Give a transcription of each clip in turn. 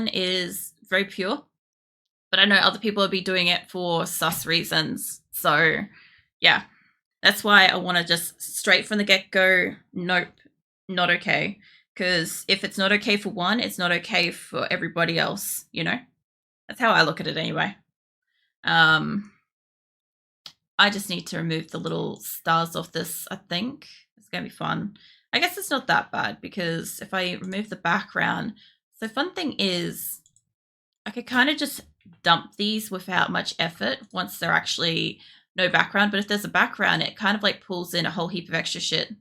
is very pure, but I know other people will be doing it for sus reasons. So yeah, that's why I want to just straight from the get-go, nope, not okay. Because if it's not okay for one, it's not okay for everybody else, you know? That's how I look at it anyway. Um, I just need to remove the little stars off this, I think. It's going to be fun. I guess it's not that bad because if I remove the background, the fun thing is I could kind of just dump these without much effort once they're actually no background. But if there's a background, it kind of like pulls in a whole heap of extra shit.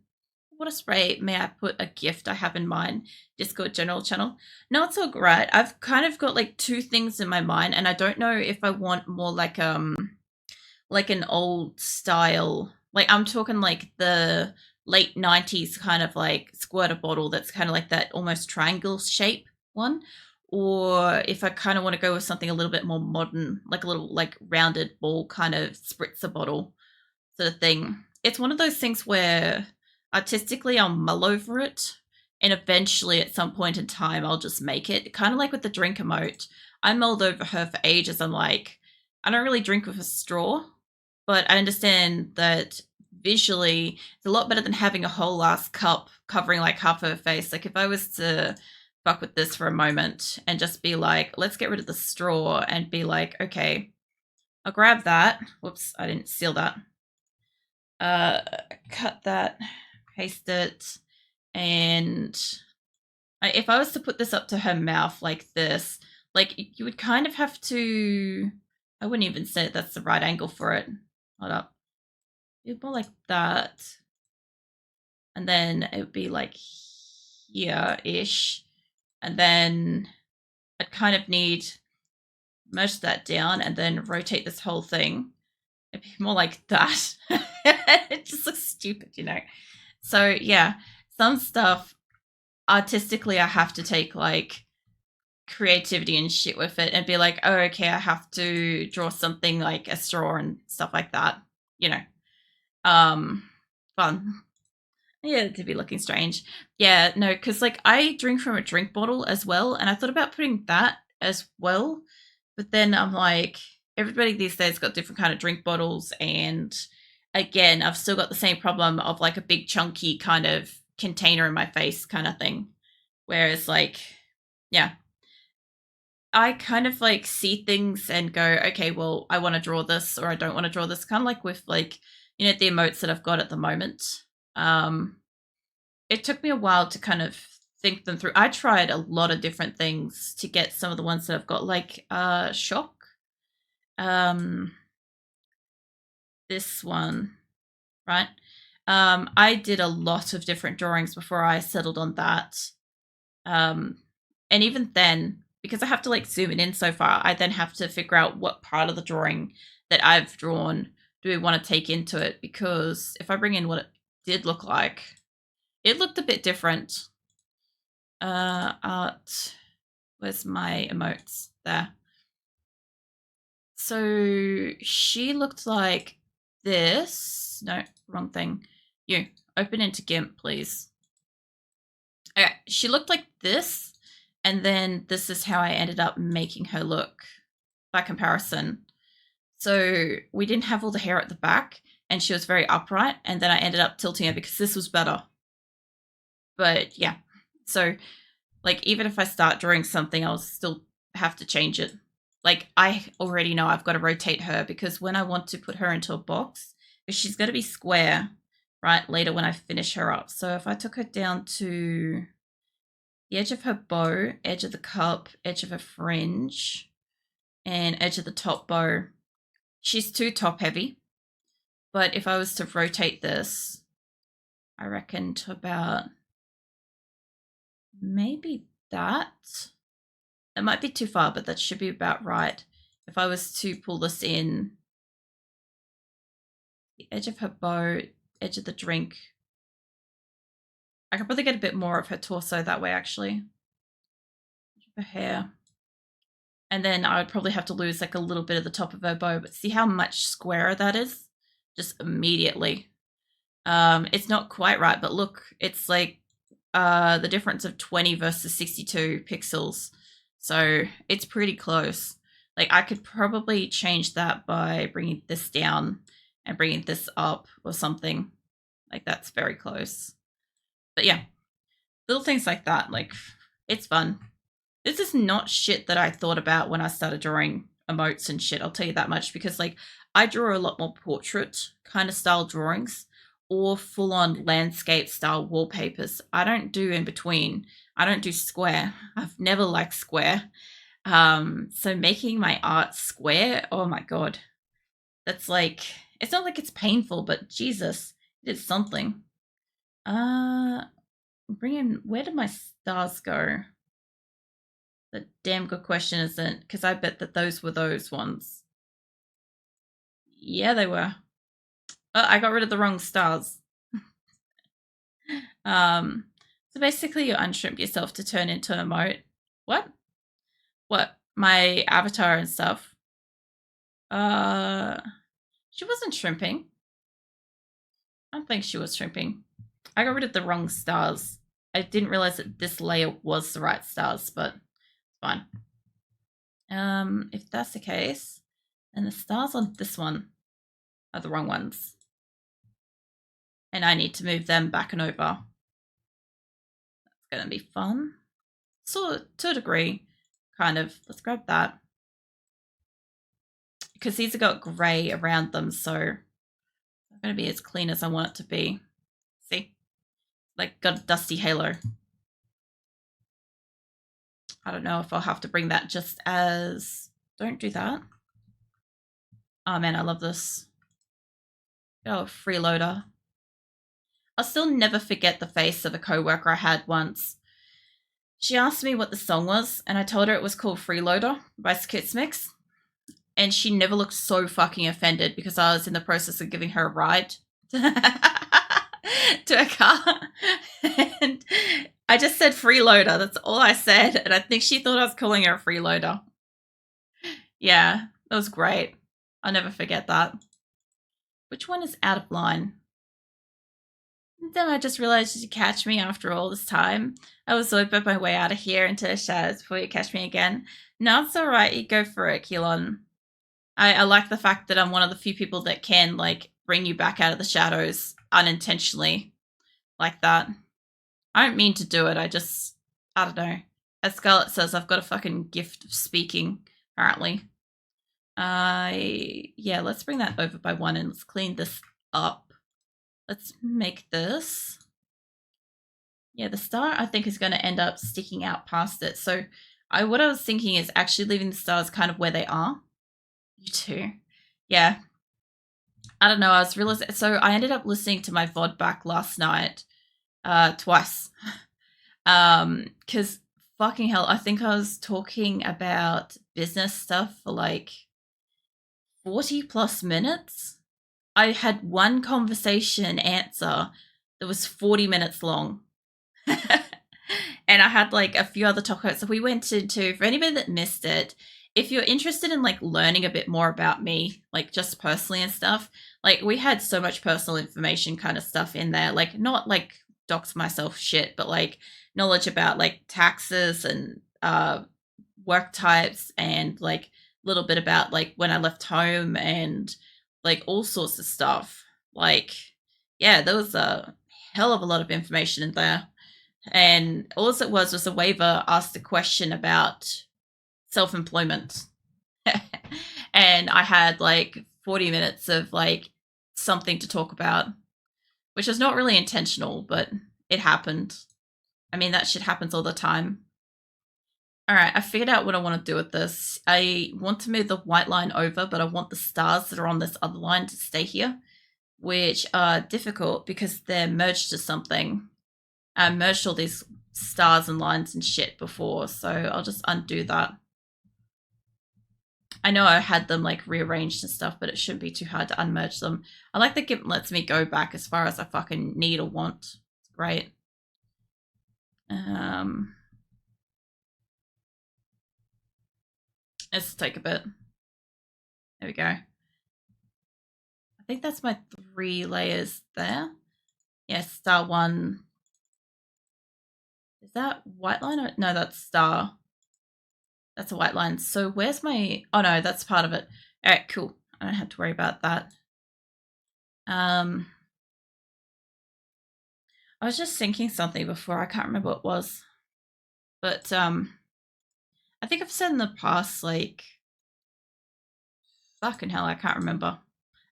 What a spray. May I put a gift I have in mind? Discord general channel. No, it's all right. I've kind of got like two things in my mind, and I don't know if I want more like an old style, like I'm talking like the late 90s kind of like squirter bottle that's kind of like that almost triangle shape one, or if I kind of want to go with something a little bit more modern, like a little like rounded ball kind of spritzer bottle sort of thing. It's one of those things where artistically I'll mull over it, and eventually at some point in time I'll just make it. Kind of like with the drink emote. I mulled over her for ages. I'm like, I don't really drink with a straw, but I understand that visually it's a lot better than having a whole ass cup covering like half of her face. Like if I was to fuck with this for a moment and just be like, let's get rid of the straw and be like, okay, I'll grab that. Whoops, I didn't seal that. Cut that, paste it, and if I was to put this up to her mouth like this, like you would kind of have to, I wouldn't even say that's the right angle for it. Hold up. It'd be more like that. And then it would be like here-ish. And then I'd kind of need merge that down and then rotate this whole thing. It'd be more like that. It just looks stupid, you know? So yeah, some stuff artistically I have to take like creativity and shit with it and be like, oh, okay, I have to draw something like a straw and stuff like that, you know. Fun. Yeah, to be looking strange. Yeah, no, because like I drink from a drink bottle as well, and I thought about putting that as well, but then I'm like, everybody these days got different kind of drink bottles, and again, I've still got the same problem of like a big chunky kind of container in my face kind of thing. Whereas like, yeah, I kind of like see things and go, okay, well, I want to draw this or I don't want to draw this. Kind of like with like, you know, the emotes that I've got at the moment. Um, it took me a while to kind of think them through. I tried a lot of different things to get some of the ones that I've got, like shock. Um, this one, right? I did a lot of different drawings before I settled on that. And even then, because I have to like zoom it in so far, I then have to figure out what part of the drawing that I've drawn do we want to take into it. Because if I bring in what it did look like, it looked a bit different. Art, where's my emotes? There. So she looked like this. No, wrong thing. You, open into Gimp, please. Okay, she looked like this, and then this is how I ended up making her look by comparison. So we didn't have all the hair at the back, and she was very upright, and then I ended up tilting her because this was better. But yeah, so like even if I start drawing something, I'll still have to change it. Like I already know I've got to rotate her because when I want to put her into a box, she's going to be square, right, later when I finish her up. So if I took her down to the edge of her bow, edge of the cup, edge of her fringe, and edge of the top bow, she's too top heavy. But if I was to rotate this, I reckon to about maybe that. It might be too far, but that should be about right. If I was to pull this in, the edge of her bow, edge of the drink, I could probably get a bit more of her torso that way, actually. Her hair. And then I would probably have to lose like a little bit of the top of her bow, but see how much squarer that is? Just immediately. It's not quite right, but look, it's like the difference of 20 versus 62 pixels. So it's pretty close. Like I could probably change that by bringing this down and bringing this up or something. Like that's very close. But yeah, little things like that. Like it's fun. This is not shit that I thought about when I started drawing emotes and shit. I'll tell you that much because like I draw a lot more portrait kind of style drawings or full on landscape style wallpapers. I don't do in between. I don't do square. I've never liked square. So making my art square, oh my god. That's like it's not like it's painful, but Jesus, it's something. Bring in where did my stars go? The damn good question isn't because I bet that those were those ones. Yeah, they were. Oh, I got rid of the wrong stars. So basically you unshrimp yourself to turn into an emote. What? What? My avatar and stuff. She wasn't shrimping. I don't think she was shrimping. I got rid of the wrong stars. I didn't realize that this layer was the right stars, but it's fine. If that's the case, then the stars on this one are the wrong ones. And I need to move them back and over. That's going to be fun. So, to a degree, kind of. Let's grab that. Because these have got grey around them, so it's not going to be as clean as I want it to be. See? Like, got a dusty halo. I don't know if I'll have to bring that just as... Don't do that. Oh man, I love this. Oh, freeloader. I'll still never forget the face of a coworker I had once. She asked me what the song was, and I told her it was called Freeloader by Skitsmix. And she never looked so fucking offended because I was in the process of giving her a ride to a car. And I just said freeloader. That's all I said. And I think she thought I was calling her a freeloader. Yeah, that was great. I'll never forget that. Which one is out of line? And then I just realized you catch me after all this time. I was so my way out of here into the shadows before you catch me again. No, it's alright. You go for it, Keelan. I like the fact that I'm one of the few people that can, like, bring you back out of the shadows unintentionally. Like that. I don't mean to do it. I don't know. As Scarlett says, I've got a fucking gift of speaking, apparently. Yeah, let's bring that over by one and let's clean this up. Let's make this. Yeah, the star, I think, is going to end up sticking out past it. So what I was thinking is actually leaving the stars kind of where they are. You too. Yeah. I don't know. I was realizing. So I ended up listening to my VOD back last night, twice. Because fucking hell, I think I was talking about business stuff for like 40 plus minutes. I had one conversation answer that was 40 minutes long. And I had like a few other topics. So we went into, for anybody that missed it, if you're interested in like learning a bit more about me, like just personally and stuff, like we had so much personal information kind of stuff in there, like not like dox myself shit, but like knowledge about like taxes and work types and like a little bit about like when I left home and like all sorts of stuff. Like, yeah, there was a hell of a lot of information in there. And all it was a waiver asked a question about self-employment. And I had like 40 minutes of like something to talk about, which was not really intentional, but it happened. I mean, that shit happens all the time. All right, I figured out what I want to do with this. I want to move the white line over, but I want the stars that are on this other line to stay here, which are difficult because they're merged to something. I merged all these stars and lines and shit before, so I'll just undo that. I know I had them like rearranged and stuff, but it shouldn't be too hard to unmerge them. I like that Gimp lets me go back as far as I fucking need or want. It's great. Let's take a bit. There we go. I think that's my 3 layers there. Yeah, star 1. Is that white line? No, that's star. That's a white line. So where's my... Oh, no, that's part of it. All right, cool. I don't have to worry about that. I was just thinking something before. I can't remember what it was. But I think I've said in the past, like... Fucking hell, I can't remember.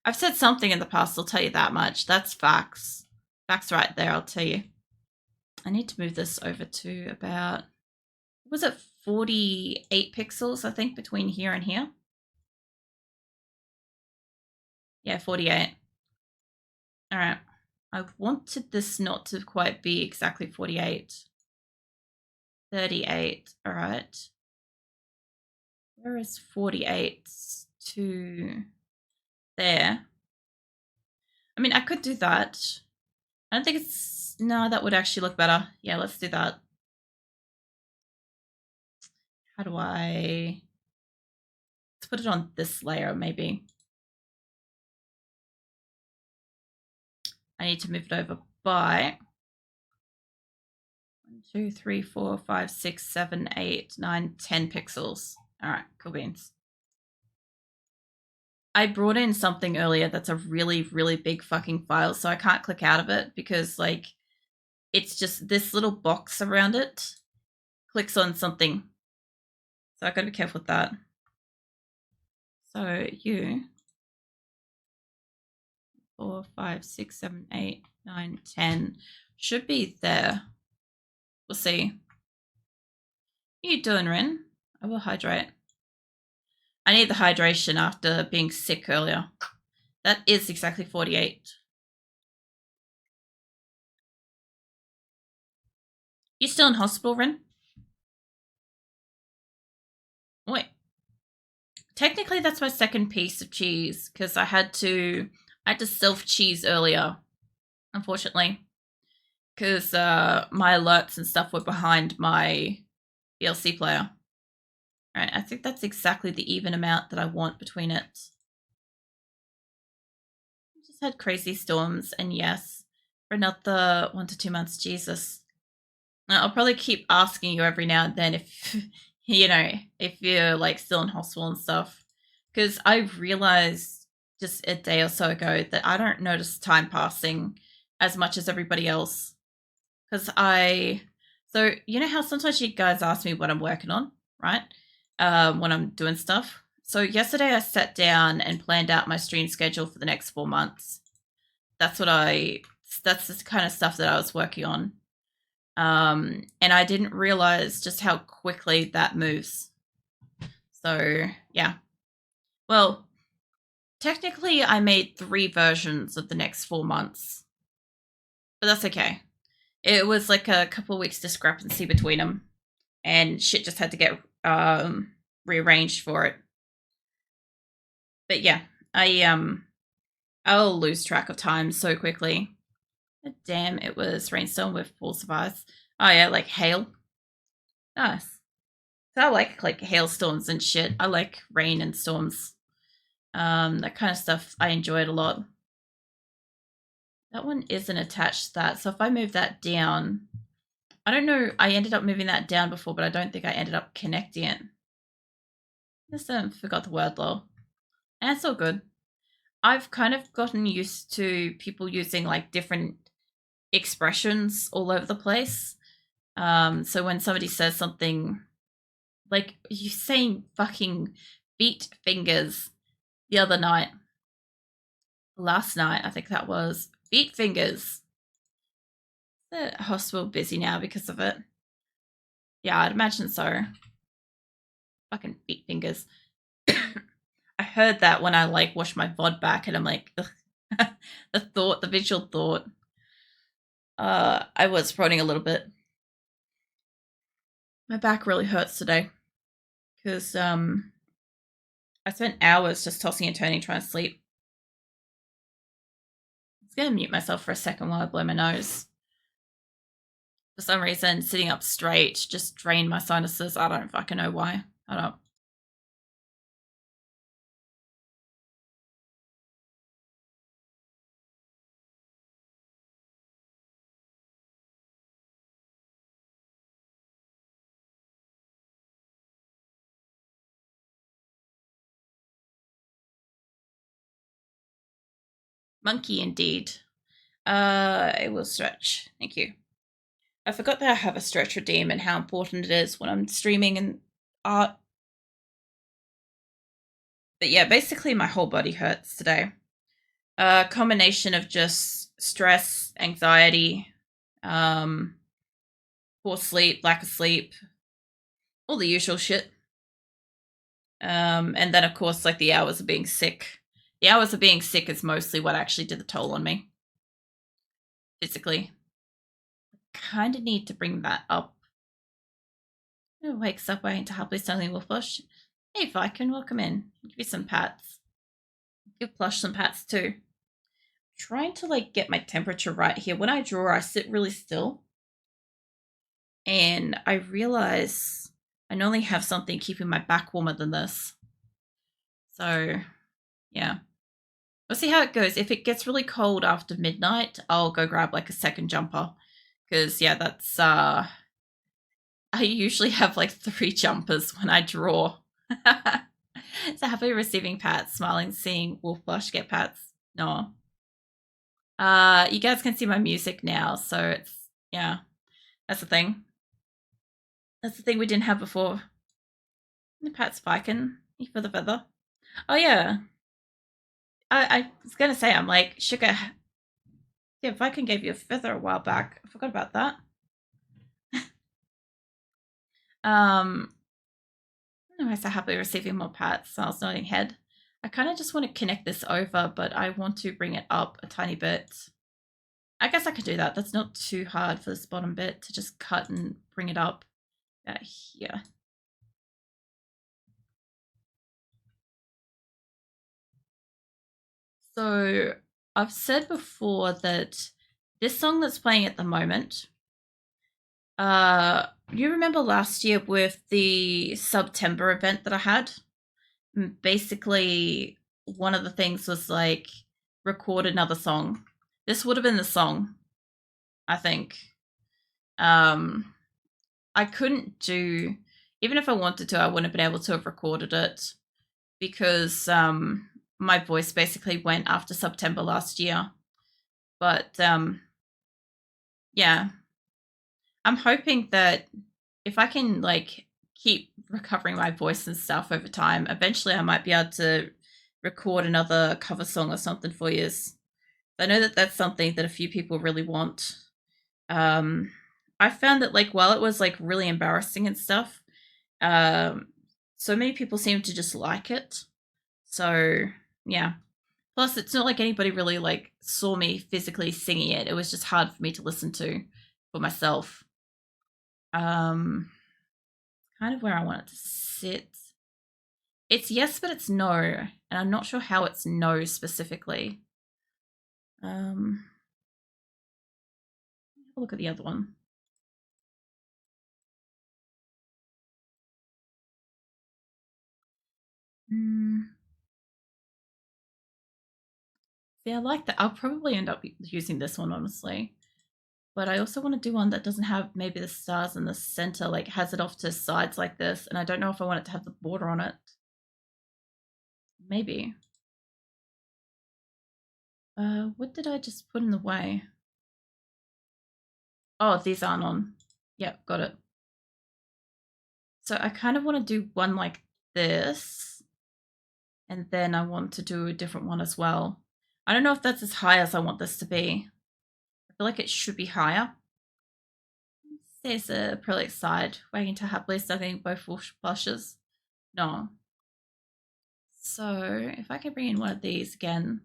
I've said something in the past, I'll tell you that much. That's facts. Facts right there, I'll tell you. I need to move this over to about... Was it 48 pixels, I think, between here and here? Yeah, 48. All right. I wanted this not to quite be exactly 48. 38. All right. Where is 48 to there? I mean, I could do that. I don't think it's... No, that would actually look better. Yeah, let's do that. How do I... Let's put it on this layer, maybe. I need to move it over by 1, 2, 3, 4, 5, 6, 7, 8, 9, 10 pixels. All right, cool beans. I brought in something earlier that's a really, really big fucking file, so I can't click out of it because, like, it's just this little box around it clicks on something. So I gotta be careful with that. So you 4, 5, 6, 7, 8, 9, 10 should be there. We'll see. What are you doing, Ren? I will hydrate. I need the hydration after being sick earlier. That is exactly 48. You still in hospital, Ren? Wait. Technically, that's my second piece of cheese because I had to self-cheese earlier, unfortunately, because my alerts and stuff were behind my VLC player. All right, I think that's exactly the even amount that I want between it. I just had crazy storms, and yes, for another 1 to 2 months, Jesus. I'll probably keep asking you every now and then if, you know, if you're like still in hospital and stuff. Because I realized just a day or so ago that I don't notice time passing as much as everybody else. Because so you know how sometimes you guys ask me what I'm working on, right? When I'm doing stuff. So yesterday I sat down and planned out my stream schedule for the next 4 months. That's the kind of stuff that I was working on. And I didn't realize just how quickly that moves. So, yeah. Well, technically I made 3 versions of the next 4 months. But that's okay. It was like a couple of weeks discrepancy between them. And shit just had to get rearranged for it. But yeah, I'll lose track of time so quickly. But damn, it was rainstorm with false advice. Oh yeah, like hail. Nice. So I like hailstorms and shit. I like rain and storms. That kind of stuff I enjoy it a lot. That one isn't attached to that. So if I move that down, I don't know. I ended up moving that down before, but I don't think I ended up connecting it. Just forgot the word though. And it's all good. I've kind of gotten used to people using like different expressions all over the place. So when somebody says something like you saying fucking beat fingers the other night, last night, I think that was beat fingers. The hospital busy now because of it. Yeah, I'd imagine so. Fucking beat fingers. I heard that when I like washed my VOD back, and I'm like, the visual thought. I was proning a little bit. My back really hurts today because I spent hours just tossing and turning trying to sleep. I was gonna mute myself for a second while I blow my nose. For some reason, sitting up straight just drained my sinuses. I don't fucking know why. I don't. Monkey indeed. It will stretch. Thank you. I forgot that I have a stretch redeem and how important it is when I'm streaming and art. But yeah, basically my whole body hurts today. A combination of just stress, anxiety, um, poor sleep, lack of sleep, all the usual shit. And then of course, like the hours of being sick. The hours of being sick is mostly what actually did the toll on me physically. Kind of need to bring that up. Who wakes up waiting to happily selling Wolf Blush? Hey, Viking, welcome in. I'll give you some pats. Give Plush some pats too. Trying to like get my temperature right here. When I draw, I sit really still. And I realize I normally have something keeping my back warmer than this. So, yeah. We'll see how it goes. If it gets really cold after midnight, I'll go grab like a second jumper. Because, yeah, that's, I usually have like 3 jumpers when I draw. So happy receiving pats, smiling, seeing Wolf Blush get pats. No. You guys can see my music now, so it's, yeah, that's the thing. That's the thing we didn't have before. The pat's spiking for the feather. Oh yeah. I was gonna say, I'm like, Sugar, yeah, Viking gave you a feather a while back. I forgot about that. I was so happy receiving more pats. So I was nodding head. I kind of just want to connect this over, but I want to bring it up a tiny bit. I guess I could do that. That's not too hard for this bottom bit to just cut and bring it up here. So I've said before that this song that's playing at the moment, you remember last year with the September event that I had? Basically, one of the things was like record another song. This would have been the song, I think. I couldn't do, even if I wanted to, I wouldn't have been able to have recorded it because my voice basically went after September last year. But yeah, I'm hoping that if I can like keep recovering my voice and stuff over time, eventually I might be able to record another cover song or something for you. I know that that's something that a few people really want. I found that like while it was like really embarrassing and stuff, so many people seem to just like it. So yeah. Plus, it's not like anybody really like saw me physically singing it. It was just hard for me to listen to for myself. Kind of where I want it to sit. It's yes, but it's no, and I'm not sure how it's no specifically. Have a look at the other one. Yeah, I like that. I'll probably end up using this one, honestly. But I also want to do one that doesn't have maybe the stars in the center, like has it off to sides like this. And I don't know if I want it to have the border on it. Maybe. What did I just put in the way? Oh, these aren't on. Yep, got it. So I kind of want to do one like this. And then I want to do a different one as well. I don't know if that's as high as I want this to be. I feel like it should be higher. There's a acrylic side waiting to happily stuffing both blushes. No. So if I can bring in one of these again.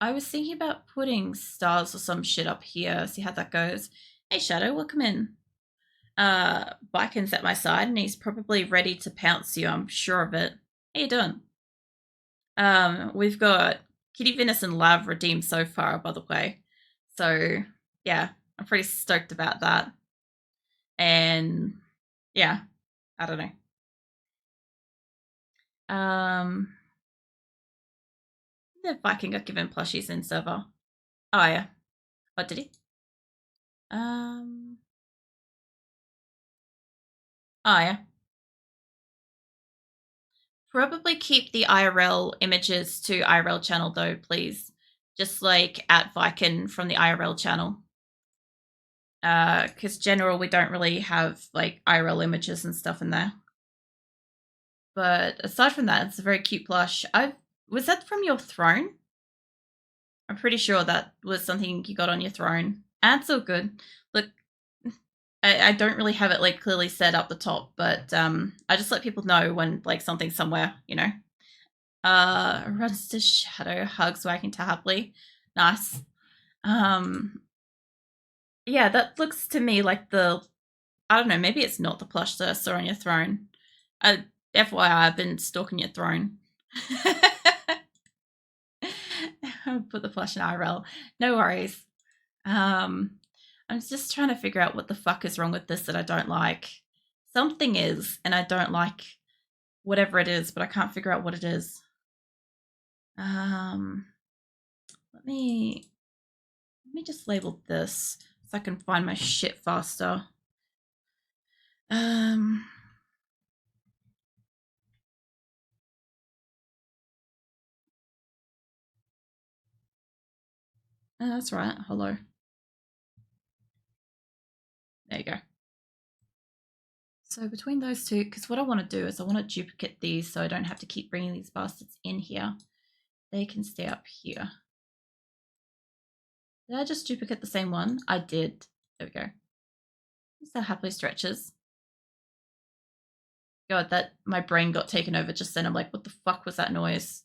I was thinking about putting stars or some shit up here, see how that goes. Hey Shadow, welcome in. Biken's at my side and he's probably ready to pounce you, I'm sure of it. How you doing? We've got Kitty Venus and Lav redeemed so far, by the way. So yeah, I'm pretty stoked about that. And yeah, I don't know. The Viking got given plushies in server. Oh yeah. Oh, did he? Oh yeah. Probably keep the IRL images to IRL channel though, please. Just like at Viken from the IRL channel. Because general, we don't really have like IRL images and stuff in there. But aside from that, it's a very cute plush. Was that from your throne? I'm pretty sure that was something you got on your throne. And it's all good. Look, I don't really have it like clearly set up the top, but I just let people know when like something's somewhere, you know. Runs to shadow, hugs wagging to happily. Nice. Yeah, that looks to me like I don't know, maybe it's not the plush that I saw on your throne. FYI, I've been stalking your throne. Put the plush in IRL. No worries. I'm just trying to figure out what the fuck is wrong with this that I don't like. Something is, and I don't like whatever it is, but I can't figure out what it is. Let me just label this so I can find my shit faster. That's right. Hello. There you go. So between those two, because what I want to do is I want to duplicate these so I don't have to keep bringing these bastards in here. They can stay up here. Did I just duplicate the same one? I did. There we go. So happily stretches. God, that my brain got taken over just then. I'm like, what the fuck was that noise?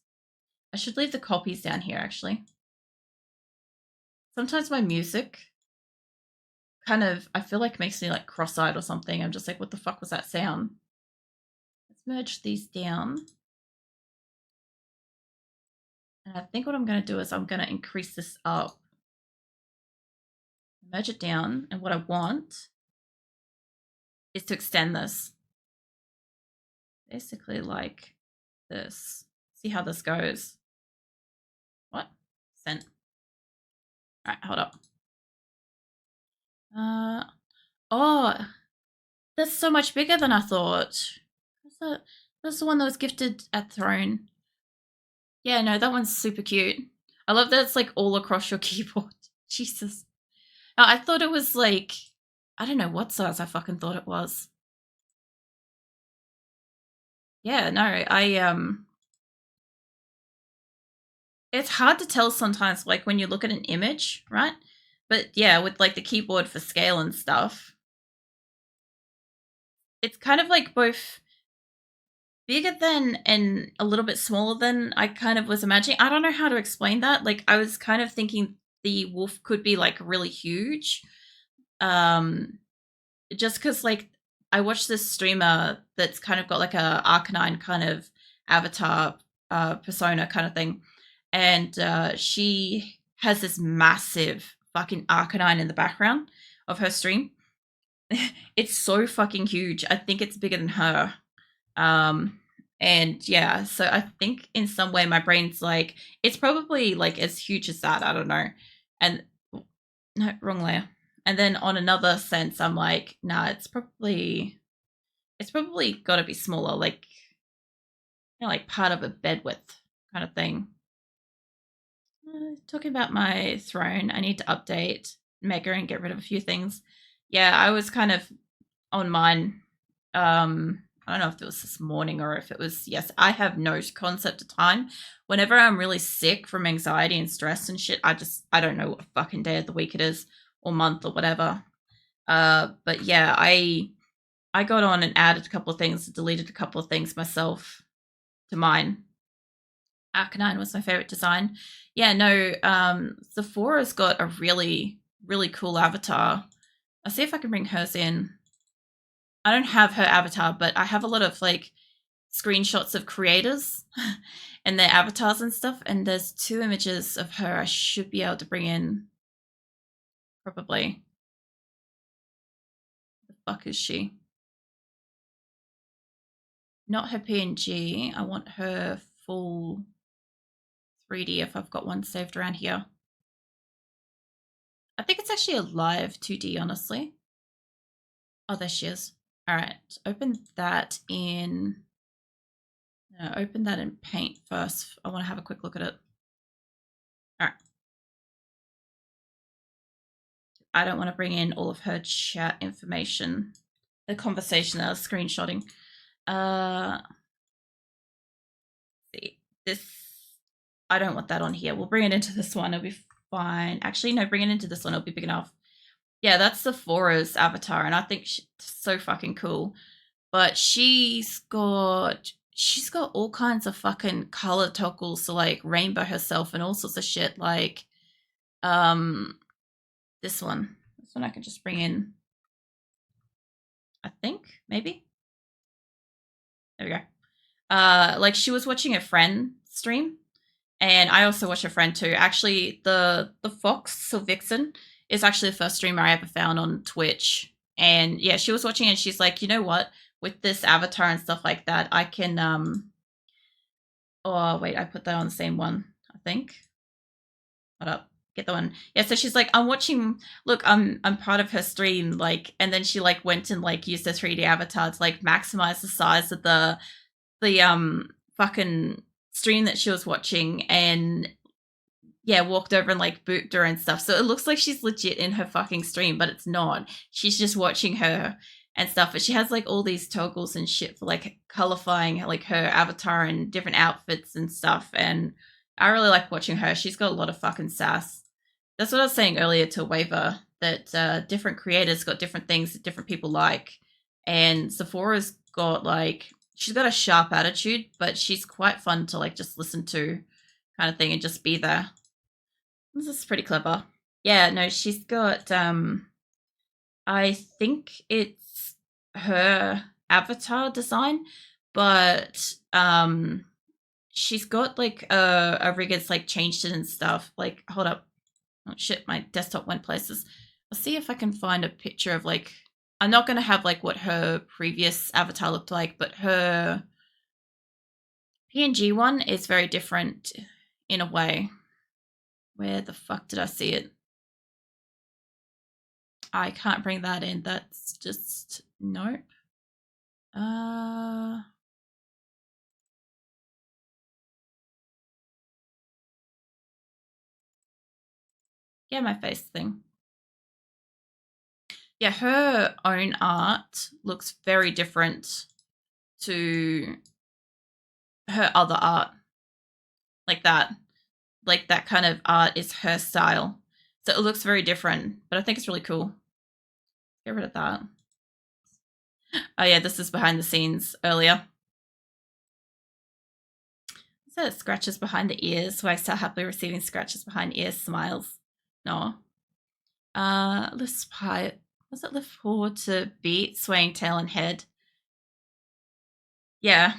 I should leave the copies down here, actually. Sometimes my music kind of, I feel like makes me like cross-eyed or something. I'm just like, what the fuck was that sound? Let's merge these down. And I think what I'm going to do is I'm going to increase this up. Merge it down. And what I want is to extend this. Basically like this. See how this goes. What? Sent. All right, hold up. Oh, that's so much bigger than I thought. That's the one that was gifted at Throne. Yeah, no, that one's super cute. I love that it's like all across your keyboard. Jesus. I thought it was like, I don't know what size I fucking thought it was. Yeah, no, it's hard to tell sometimes, like when you look at an image, right? But yeah, with like the keyboard for scale and stuff, it's kind of like both bigger than and a little bit smaller than I kind of was imagining. I don't know how to explain that. Like I was kind of thinking the wolf could be like really huge. Just because like I watched this streamer that's kind of got like a Arcanine kind of avatar persona kind of thing. And she has this massive fucking Arcanine in the background of her stream. It's so fucking huge. I think it's bigger than her. And yeah, so I think in some way my brain's like, it's probably like as huge as that. I don't know. And no, wrong layer. And then on another sense, I'm like, nah, it's probably got to be smaller, like like part of a bed width kind of thing. Talking about my throne, I need to update Mega and get rid of a few things. Yeah, I was kind of on mine. I don't know if it was this morning or if it was, yes, I have no concept of time. Whenever I'm really sick from anxiety and stress and shit, I don't know what fucking day of the week it is or month or whatever. But yeah, I got on and added a couple of things, deleted a couple of things myself to mine. Arcanine was my favorite design. Yeah, no, Sephora's got a really, really cool avatar. I'll see if I can bring hers in. I don't have her avatar, but I have a lot of like screenshots of creators and their avatars and stuff. And there's 2 images of her I should be able to bring in. Probably. The fuck is she? Not her PNG. I want her full 3D if I've got one saved around here. I think it's actually a live 2D, honestly. Oh, there she is. All right, open that in. Open that in Paint first. I want to have a quick look at it. All right. I don't want to bring in all of her chat information. The conversation that I was screenshotting. See. This, I don't want that on here. We'll bring it into this one. It'll be fine. Actually, no, bring it into this one. It'll be big enough. Yeah, that's Sephora's avatar, and I think she's so fucking cool. But she's got all kinds of fucking color toggles to like rainbow herself and all sorts of shit. Like, this one I can just bring in. I think maybe. There we go. Like she was watching a friend stream, and I also watch a friend too. Actually, the Fox Vixen is actually the first streamer I ever found on Twitch. And yeah, she was watching and she's like, you know what? With this avatar and stuff like that, I can oh wait, I put that on the same one, I think. Hold up. Get the one. Yeah, so she's like, I'm watching, look, I'm part of her stream, like, and then she like went and like used her 3D avatar to like maximize the size of the fucking stream that she was watching, and yeah, walked over and like booped her and stuff. So it looks like she's legit in her fucking stream, but it's not. She's just watching her and stuff. But she has like all these toggles and shit for like colorifying like her avatar and different outfits and stuff. And I really like watching her. She's got a lot of fucking sass. That's what I was saying earlier to Waver, that different creators got different things that different people like. And Sephora's got like, she's got a sharp attitude, but she's quite fun to like just listen to kind of thing and just be there. This is pretty clever. Yeah, no, she's got I think it's her avatar design, but she's got like a rig that's like changed it and stuff. Like, hold up. Oh shit, my desktop went places. I'll see if I can find a picture of like, I'm not gonna have like what her previous avatar looked like, but her PNG one is very different in a way. Where the fuck did I see it? I can't bring that in. That's just nope. Yeah, my face thing. Yeah, her own art looks very different to her other art. Like that. Like that kind of art is her style. So it looks very different, but I think it's really cool. Get rid of that. Oh yeah, this is behind the scenes earlier. So scratches behind the ears. Wags so happily receiving scratches behind ears, smiles. No. Lift high. Was it lift forward to beat, swaying tail and head? Yeah.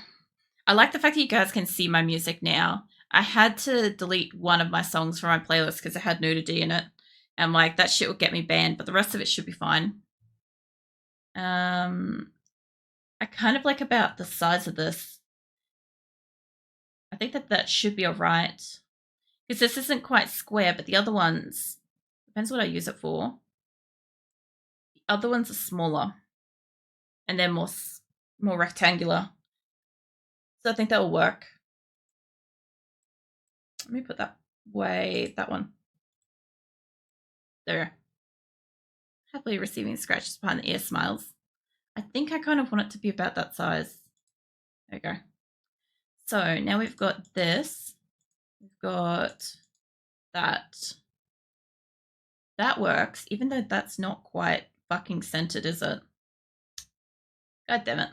I like the fact that you guys can see my music now. I had to delete one of my songs from my playlist because it had nudity in it. And like that shit would get me banned, but the rest of it should be fine. I kind of like about the size of this. I think that should be alright. Because this isn't quite square, but the other ones, depends what I use it for. The other ones are smaller. And they're more rectangular. So I think that will work. Let me put that way, that one. There. Happily receiving scratches behind the ear, smiles. I think I kind of want it to be about that size. There we go. So now we've got this. We've got that. That works, even though that's not quite fucking centered, is it? God damn it.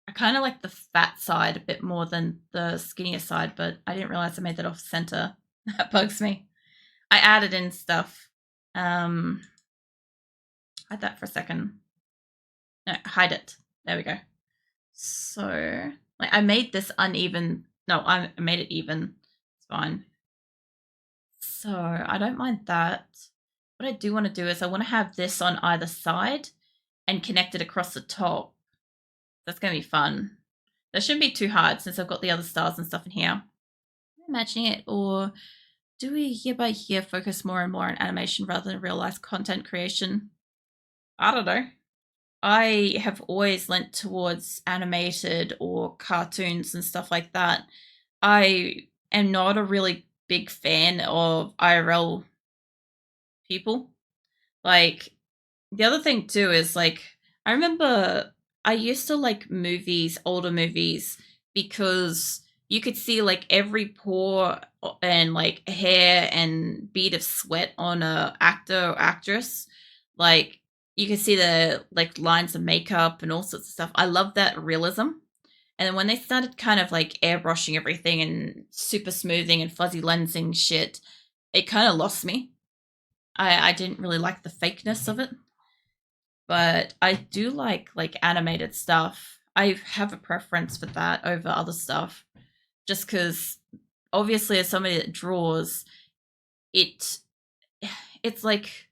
I kind of like the fat side a bit more than the skinnier side, but I didn't realize I made that off center. That bugs me. I added in stuff. Hide that for a second. No, hide it. There we go. So, like, I made this uneven. No, I made it even. It's fine. So, I don't mind that. What I do want to do is I want to have this on either side and connect it across the top. That's going to be fun. That shouldn't be too hard since I've got the other stars and stuff in here. I'm imagining it, or do we year by year focus more and more on animation rather than real life content creation? I don't know. I have always lent towards animated or cartoons and stuff like that. I am not a really big fan of IRL people. Like, the other thing too is like, I remember I used to like movies, older movies, because you could see like every pore and like hair and bead of sweat on a actor or actress. Like, you could see the like lines of makeup and all sorts of stuff. I love that realism. And then when they started kind of like airbrushing everything and super smoothing and fuzzy lensing shit, it kind of lost me. I didn't really like the fakeness of it, but I do like animated stuff. I have a preference for that over other stuff, just because obviously as somebody that draws, it it's like,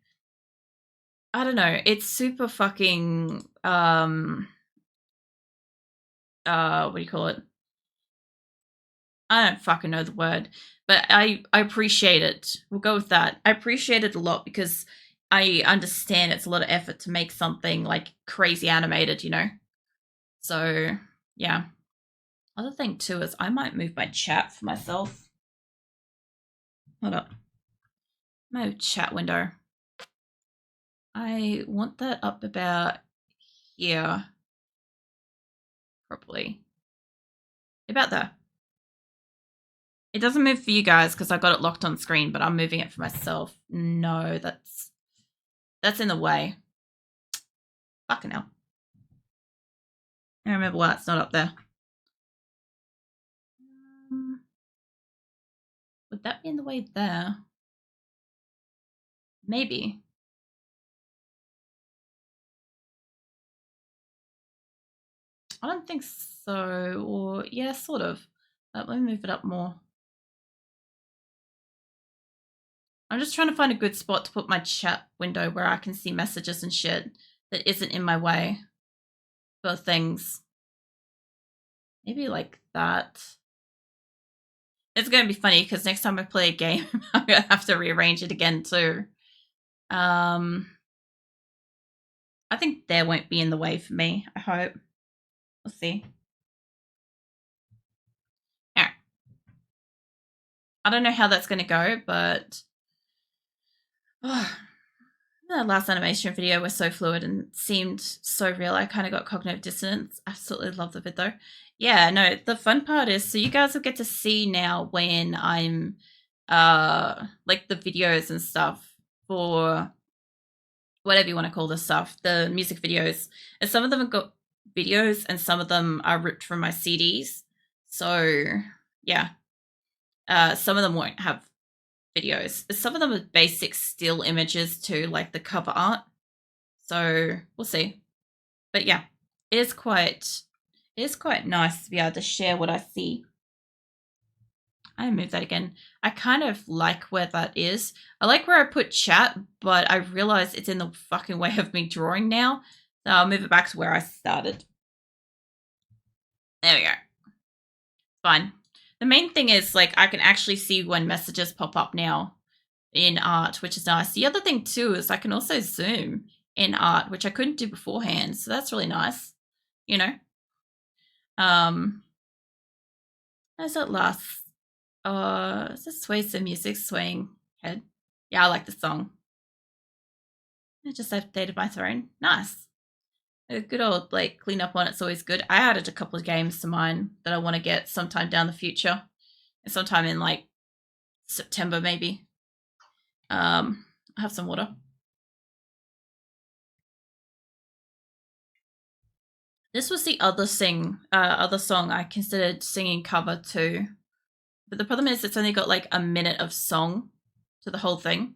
I don't know, it's super fucking what do you call it? I don't fucking know the word, but I appreciate it. We'll go with that. I appreciate it a lot because I understand it's a lot of effort to make something like crazy animated, you know? So, yeah. Other thing too is I might move my chat for myself. Hold up. My chat window. I want that up about here. Probably. About there. It doesn't move for you guys because I got it locked on screen, but I'm moving it for myself. No, that's in the way. Fucking hell. I remember why it's not up there. Would that be in the way there? Maybe. I don't think so. Or, yeah, sort of. Let me move it up more. I'm just trying to find a good spot to put my chat window where I can see messages and shit that isn't in my way for things. Maybe like that. It's going to be funny because next time I play a game, I'm going to have to rearrange it again too. I think there won't be in the way for me, I hope. We'll see. Alright. I don't know how that's going to go, but the last animation video was so fluid and seemed so real. I kind of got cognitive dissonance. Absolutely love the vid though. Yeah, no, the fun part is, so you guys will get to see now when I'm like the videos and stuff for whatever you want to call this stuff, the music videos. And some of them have got videos and some of them are ripped from my CDs. So yeah. Some of them won't have videos. Some of them are basic still images too, like the cover art. So we'll see. But yeah, it is quite nice to be able to share what I see. I move that again. I kind of like where that is. I like where I put chat, but I realize it's in the fucking way of me drawing now. So I'll move it back to where I started. There we go. Fine. The main thing is, like, I can actually see when messages pop up now in art, which is nice. The other thing too is I can also zoom in art, which I couldn't do beforehand. So that's really nice, you know. As it lasts. Is this Sways the Music Swaying Head? Yeah, I like the song. I just updated my throne. Nice. A good old like clean up on it's always good. I added a couple of games to mine that I want to get sometime down the future. Sometime in like September maybe. I have some water. This was the other song I considered singing cover too. But the problem is it's only got like a minute of song to the whole thing.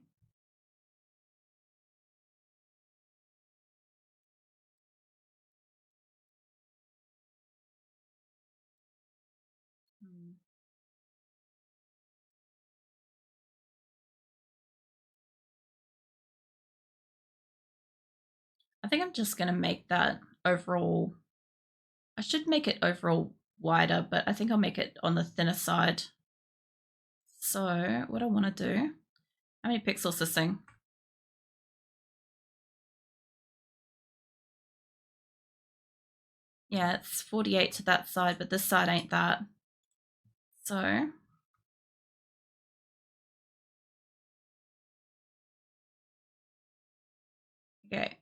I think I'm just gonna make that overall. I should make it overall wider, but I think I'll make it on the thinner side. So what I want to do, how many pixels this thing? Yeah, it's 48 to that side, but this side ain't that. So okay.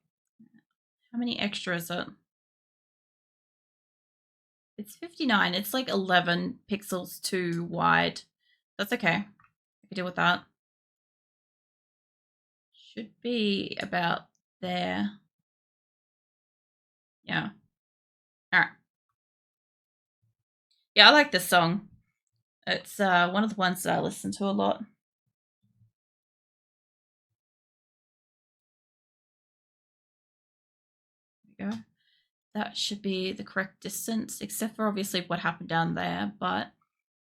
How many extra is it? It's 59. It's like 11 pixels too wide. That's okay. I can deal with that. Should be about there. Yeah. All right. Yeah, I like this song. It's one of the ones that I listen to a lot. There we go. That should be the correct distance, except for obviously what happened down there. But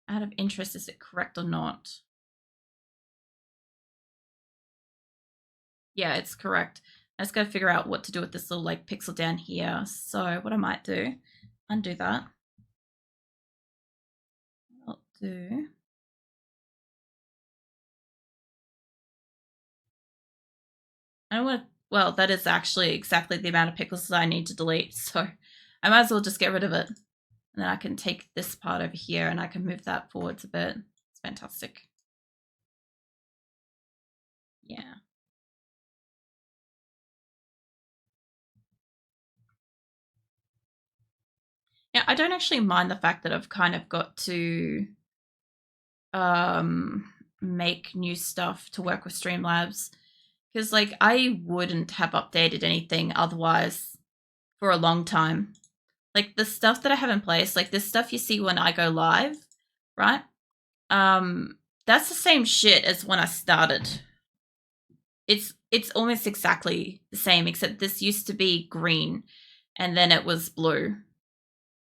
out of interest, is it correct or not? Yeah, it's correct. I just got to figure out what to do with this little like pixel down here. So what I might do, undo that. I'll do. I don't want to, well, that is actually exactly the amount of pixels that I need to delete. So I might as well just get rid of it. And then I can take this part over here and I can move that forwards a bit. It's fantastic. Yeah. Yeah, I don't actually mind the fact that I've kind of got to make new stuff to work with Streamlabs, because like I wouldn't have updated anything otherwise for a long time. Like the stuff that I have in place, like this stuff you see when I go live, right? That's the same shit as when I started. It's almost exactly the same, except this used to be green and then it was blue.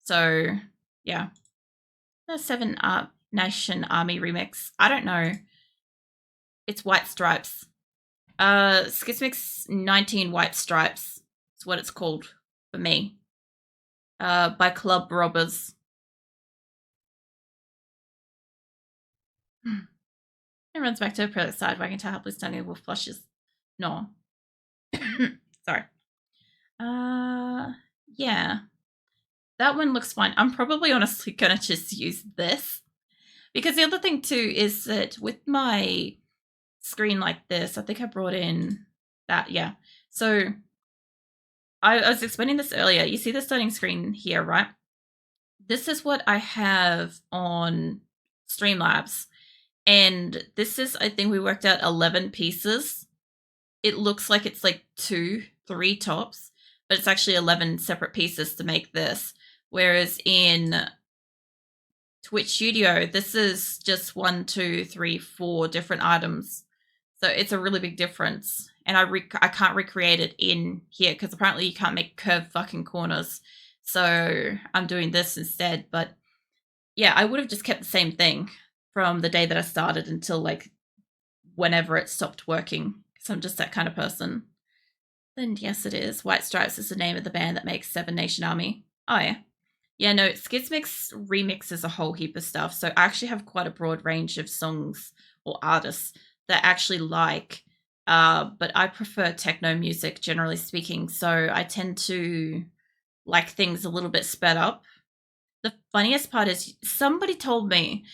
So yeah. The Seven Nation Army remix. I don't know. It's White Stripes. Schismix 19 White Stripes. It's what it's called for me. By Club Robbers. It runs back to a prelate side where I can tell happily standing with flushes. No. Sorry. Yeah. That one looks fine. I'm probably honestly gonna just use this. Because the other thing too is that with my screen like this, I think I brought in that, yeah. So I was explaining this earlier. You see the starting screen here, right? This is what I have on Streamlabs. And this is, I think we worked out 11 pieces. It looks like it's like 2, 3 tops, but it's actually 11 separate pieces to make this. Whereas in Twitch Studio, this is just 1, 2, 3, 4 different items. So it's a really big difference. And I can't recreate it in here because apparently you can't make curved fucking corners. So I'm doing this instead. But yeah, I would have just kept the same thing from the day that I started until like whenever it stopped working. Because I'm just that kind of person. And yes, it is. White Stripes is the name of the band that makes Seven Nation Army. Oh yeah. Yeah, no, Skizmix remixes a whole heap of stuff. So I actually have quite a broad range of songs or artists that I actually like. But I prefer techno music, generally speaking. So I tend to like things a little bit sped up. The funniest part is somebody told me,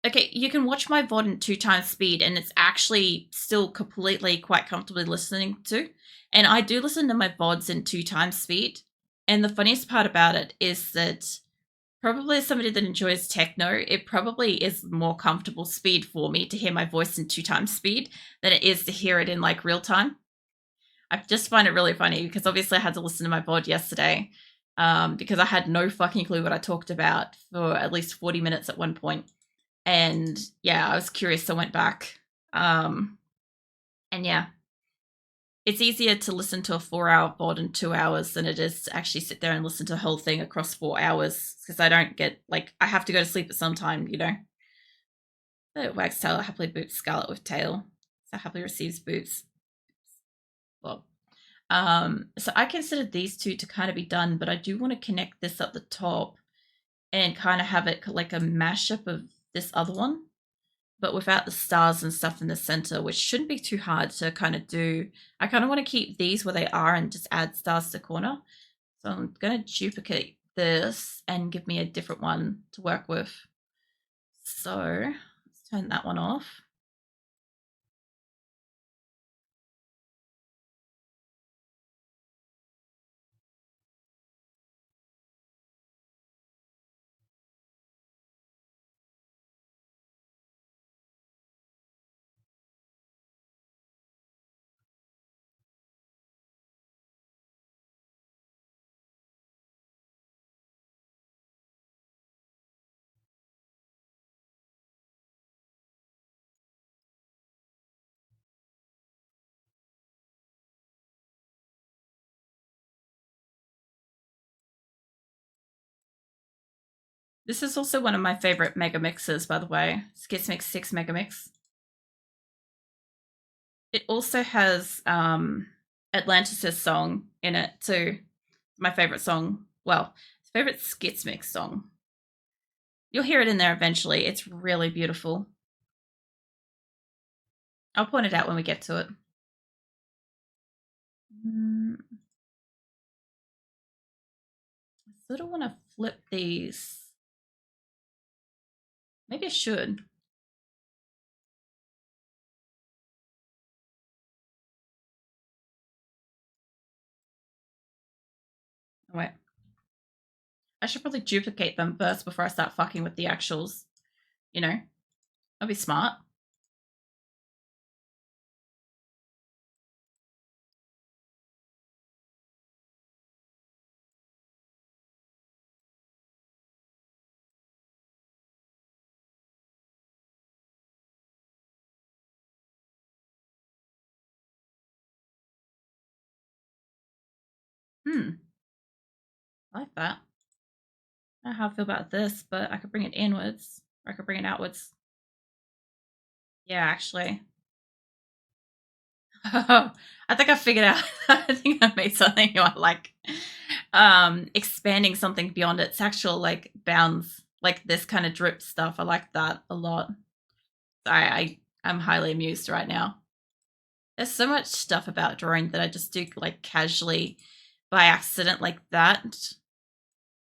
okay, you can watch my VOD in 2 times speed and it's actually still completely quite comfortably listening to. And I do listen to my VODs in 2 times speed. And the funniest part about it is that probably as somebody that enjoys techno, it probably is more comfortable speed for me to hear my voice in 2 times speed than it is to hear it in like real time. I just find it really funny because obviously I had to listen to my VOD yesterday because I had no fucking clue what I talked about for at least 40 minutes at one point. And yeah, I was curious, so I went back. And yeah, it's easier to listen to a 4-hour VOD in 2 hours than it is to actually sit there and listen to the whole thing across 4 hours because I don't get, like, I have to go to sleep at some time, you know? The Wax Tailor happily boots Scarlet with tail. So happily receives boots. Well, so I considered these two to kind of be done, but I do want to connect this up the top and kind of have it like a mashup of this other one, but without the stars and stuff in the center, which shouldn't be too hard to kind of do. I kind of want to keep these where they are and just add stars to the corner. So I'm going to duplicate this and give me a different one to work with. So let's turn that one off. This is also one of my favorite mega mixes, by the way. Skitsmix 6 mega mix. It also has Atlantis' song in it too. My favorite song. Well, favorite Skitsmix song. You'll hear it in there eventually. It's really beautiful. I'll point it out when we get to it. I sort of want to flip these. Maybe I should. Oh, wait. I should probably duplicate them first before I start fucking with the actuals. You know? That'd be smart. I like that. I don't know how I feel about this, but I could bring it inwards. Or I could bring it outwards. Yeah, actually. I think I figured out. I think I made something you like. Expanding something beyond its actual like bounds, like this kind of drip stuff. I like that a lot. I'm highly amused right now. There's so much stuff about drawing that I just do like casually by accident like that.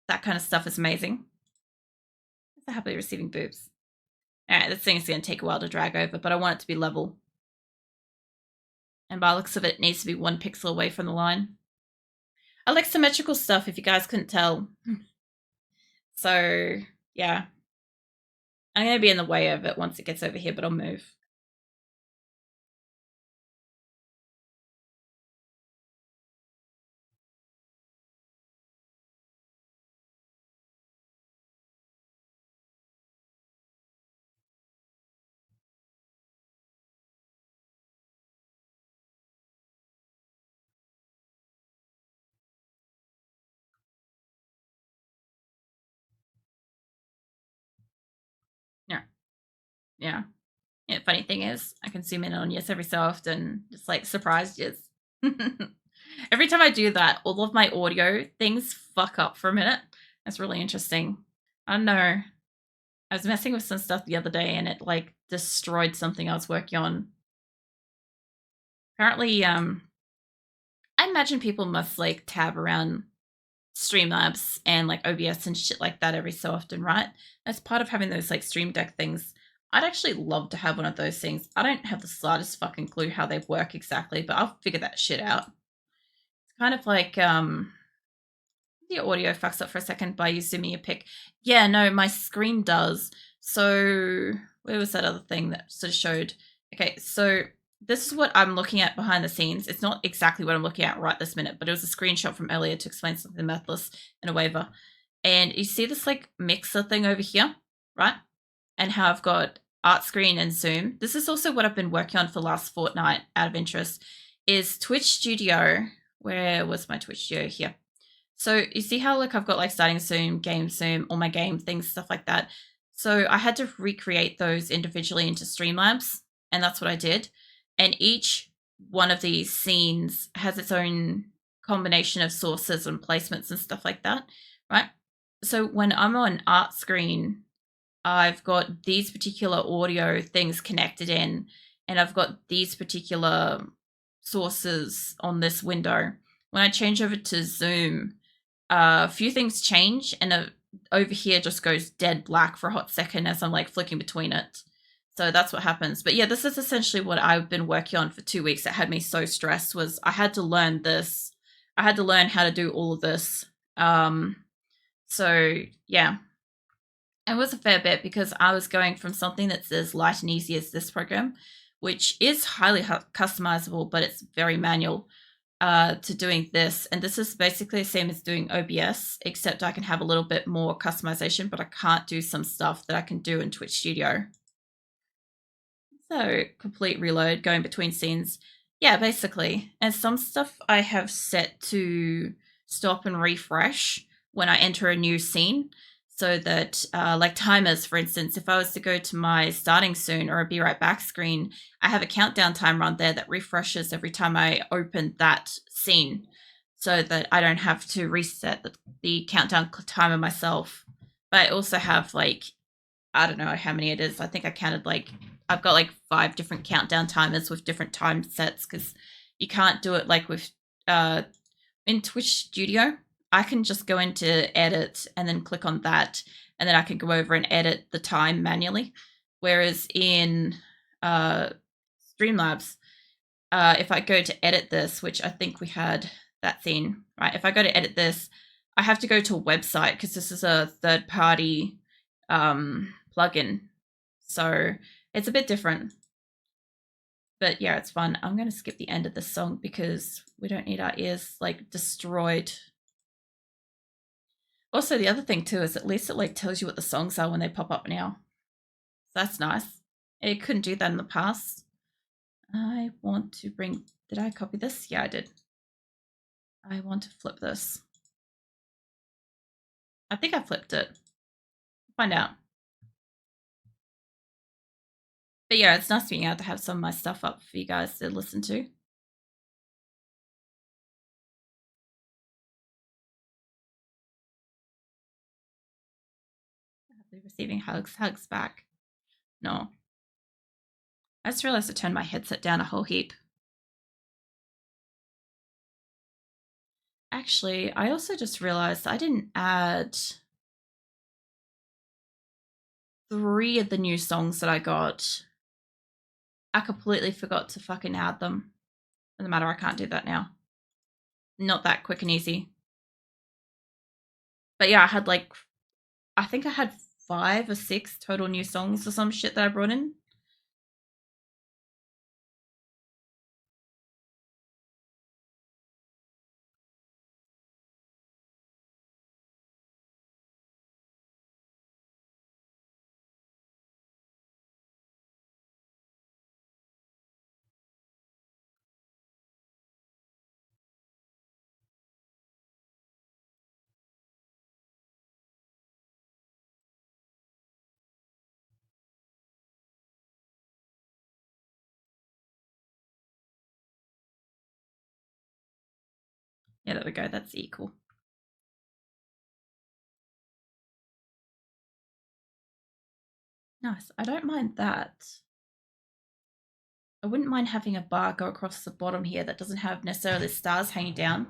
That kind of stuff is amazing. I'm happily receiving boobs. Alright, this thing is going to take a while to drag over, but I want it to be level. And by the looks of it, it needs to be 1 pixel away from the line. I like symmetrical stuff, if you guys couldn't tell. So, yeah. I'm going to be in the way of it once it gets over here, but I'll move. Yeah. Yeah, funny thing is, I can zoom in on yes every so often, just like surprised yes. Every time I do that, all of my audio things fuck up for a minute. That's really interesting. I don't know. I was messing with some stuff the other day and it like destroyed something I was working on. Apparently, I imagine people must like tab around Streamlabs and like OBS and shit like that every so often, right? As part of having those like Stream Deck things. I'd actually love to have one of those things. I don't have the slightest fucking clue how they work exactly, but I'll figure that shit out. It's kind of like the audio fucks up for a second by you zooming a pic. Yeah, no, my screen does. So where was that other thing that sort of showed? Okay, so this is what I'm looking at behind the scenes. It's not exactly what I'm looking at right this minute, but it was a screenshot from earlier to explain something methless in a waiver. And you see this like mixer thing over here, right? And how I've got art screen and zoom. This is also what I've been working on for the last fortnight out of interest is Twitch Studio. Where was my Twitch Studio? Here. So you see how like I've got like starting zoom, game zoom, all my game things, stuff like that. So I had to recreate those individually into Streamlabs, and that's what I did. And each one of these scenes has its own combination of sources and placements and stuff like that, right? So when I'm on art screen, I've got these particular audio things connected in, and I've got these particular sources on this window. When I change over to Zoom, a few things change and over here just goes dead black for a hot second as I'm like flicking between it. So that's what happens. But yeah, this is essentially what I've been working on for 2 weeks. It had me so stressed was I had to learn this. I had to learn how to do all of this. So yeah, it was a fair bit because I was going from something that's as light and easy as this program, which is highly customizable, but it's very manual, to doing this. And this is basically the same as doing OBS, except I can have a little bit more customization, but I can't do some stuff that I can do in Twitch Studio. So complete reload, going between scenes. Yeah, basically. And some stuff I have set to stop and refresh when I enter a new scene. So that, like timers, for instance, if I was to go to my starting soon or a be right back screen, I have a countdown timer on there that refreshes every time I open that scene so that I don't have to reset the countdown timer myself. But I also have like, I don't know how many it is. I think I counted like, I've got like 5 different countdown timers with different time sets because you can't do it like with in Twitch Studio. I can just go into edit and then click on that, and then I can go over and edit the time manually. Whereas in Streamlabs, if I go to edit this, which I think we had that scene, right? If I go to edit this, I have to go to a website because this is a third-party plugin. So it's a bit different. But yeah, it's fun. I'm going to skip the end of this song because we don't need our ears like destroyed. Also, the other thing too is at least it like tells you what the songs are when they pop up now. So that's nice. It couldn't do that in the past. I want to bring, did I copy this? Yeah, I did. I want to flip this. I think I flipped it. Find out. But yeah, it's nice being able to have some of my stuff up for you guys to listen to. Receiving hugs back. No. I just realized I turned my headset down a whole heap. Actually, I also just realized I didn't add 3 of the new songs that I got. I completely forgot to fucking add them. Doesn't matter, I can't do that now. Not that quick and easy. But yeah, I had like, I think I had 5 or 6 total new songs or some shit that I brought in. Yeah, there we go. That's equal. Nice. I don't mind that. I wouldn't mind having a bar go across the bottom here that doesn't have necessarily stars hanging down.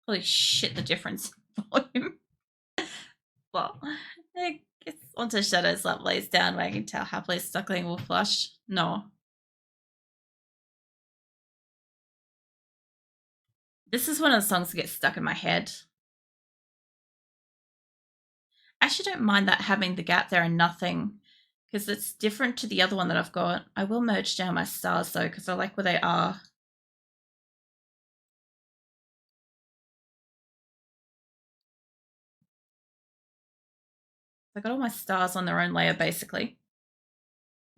Holy shit, the difference in volume. Well, it gets onto shadows that lays down where I can tell happily suckling will flush. No. This is one of the songs that gets stuck in my head. I actually don't mind that having the gap there and nothing, because it's different to the other one that I've got. I will merge down my stars though, because I like where they are. I got all my stars on their own layer basically.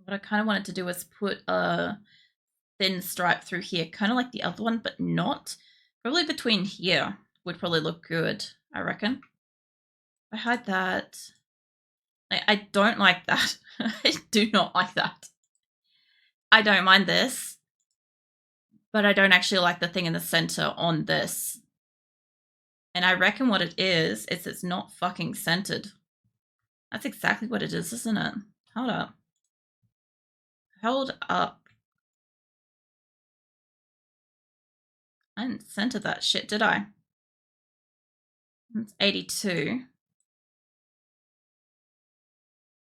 What I kind of wanted to do was put a thin stripe through here, kind of like the other one, but not. Probably between here would probably look good, I reckon. I hide that. I don't like that. I do not like that. I don't mind this, but I don't actually like the thing in the center on this. And I reckon what it is it's not fucking centered. That's exactly what it is, isn't it? Hold up. Hold up. I didn't center that shit, did I? It's 82.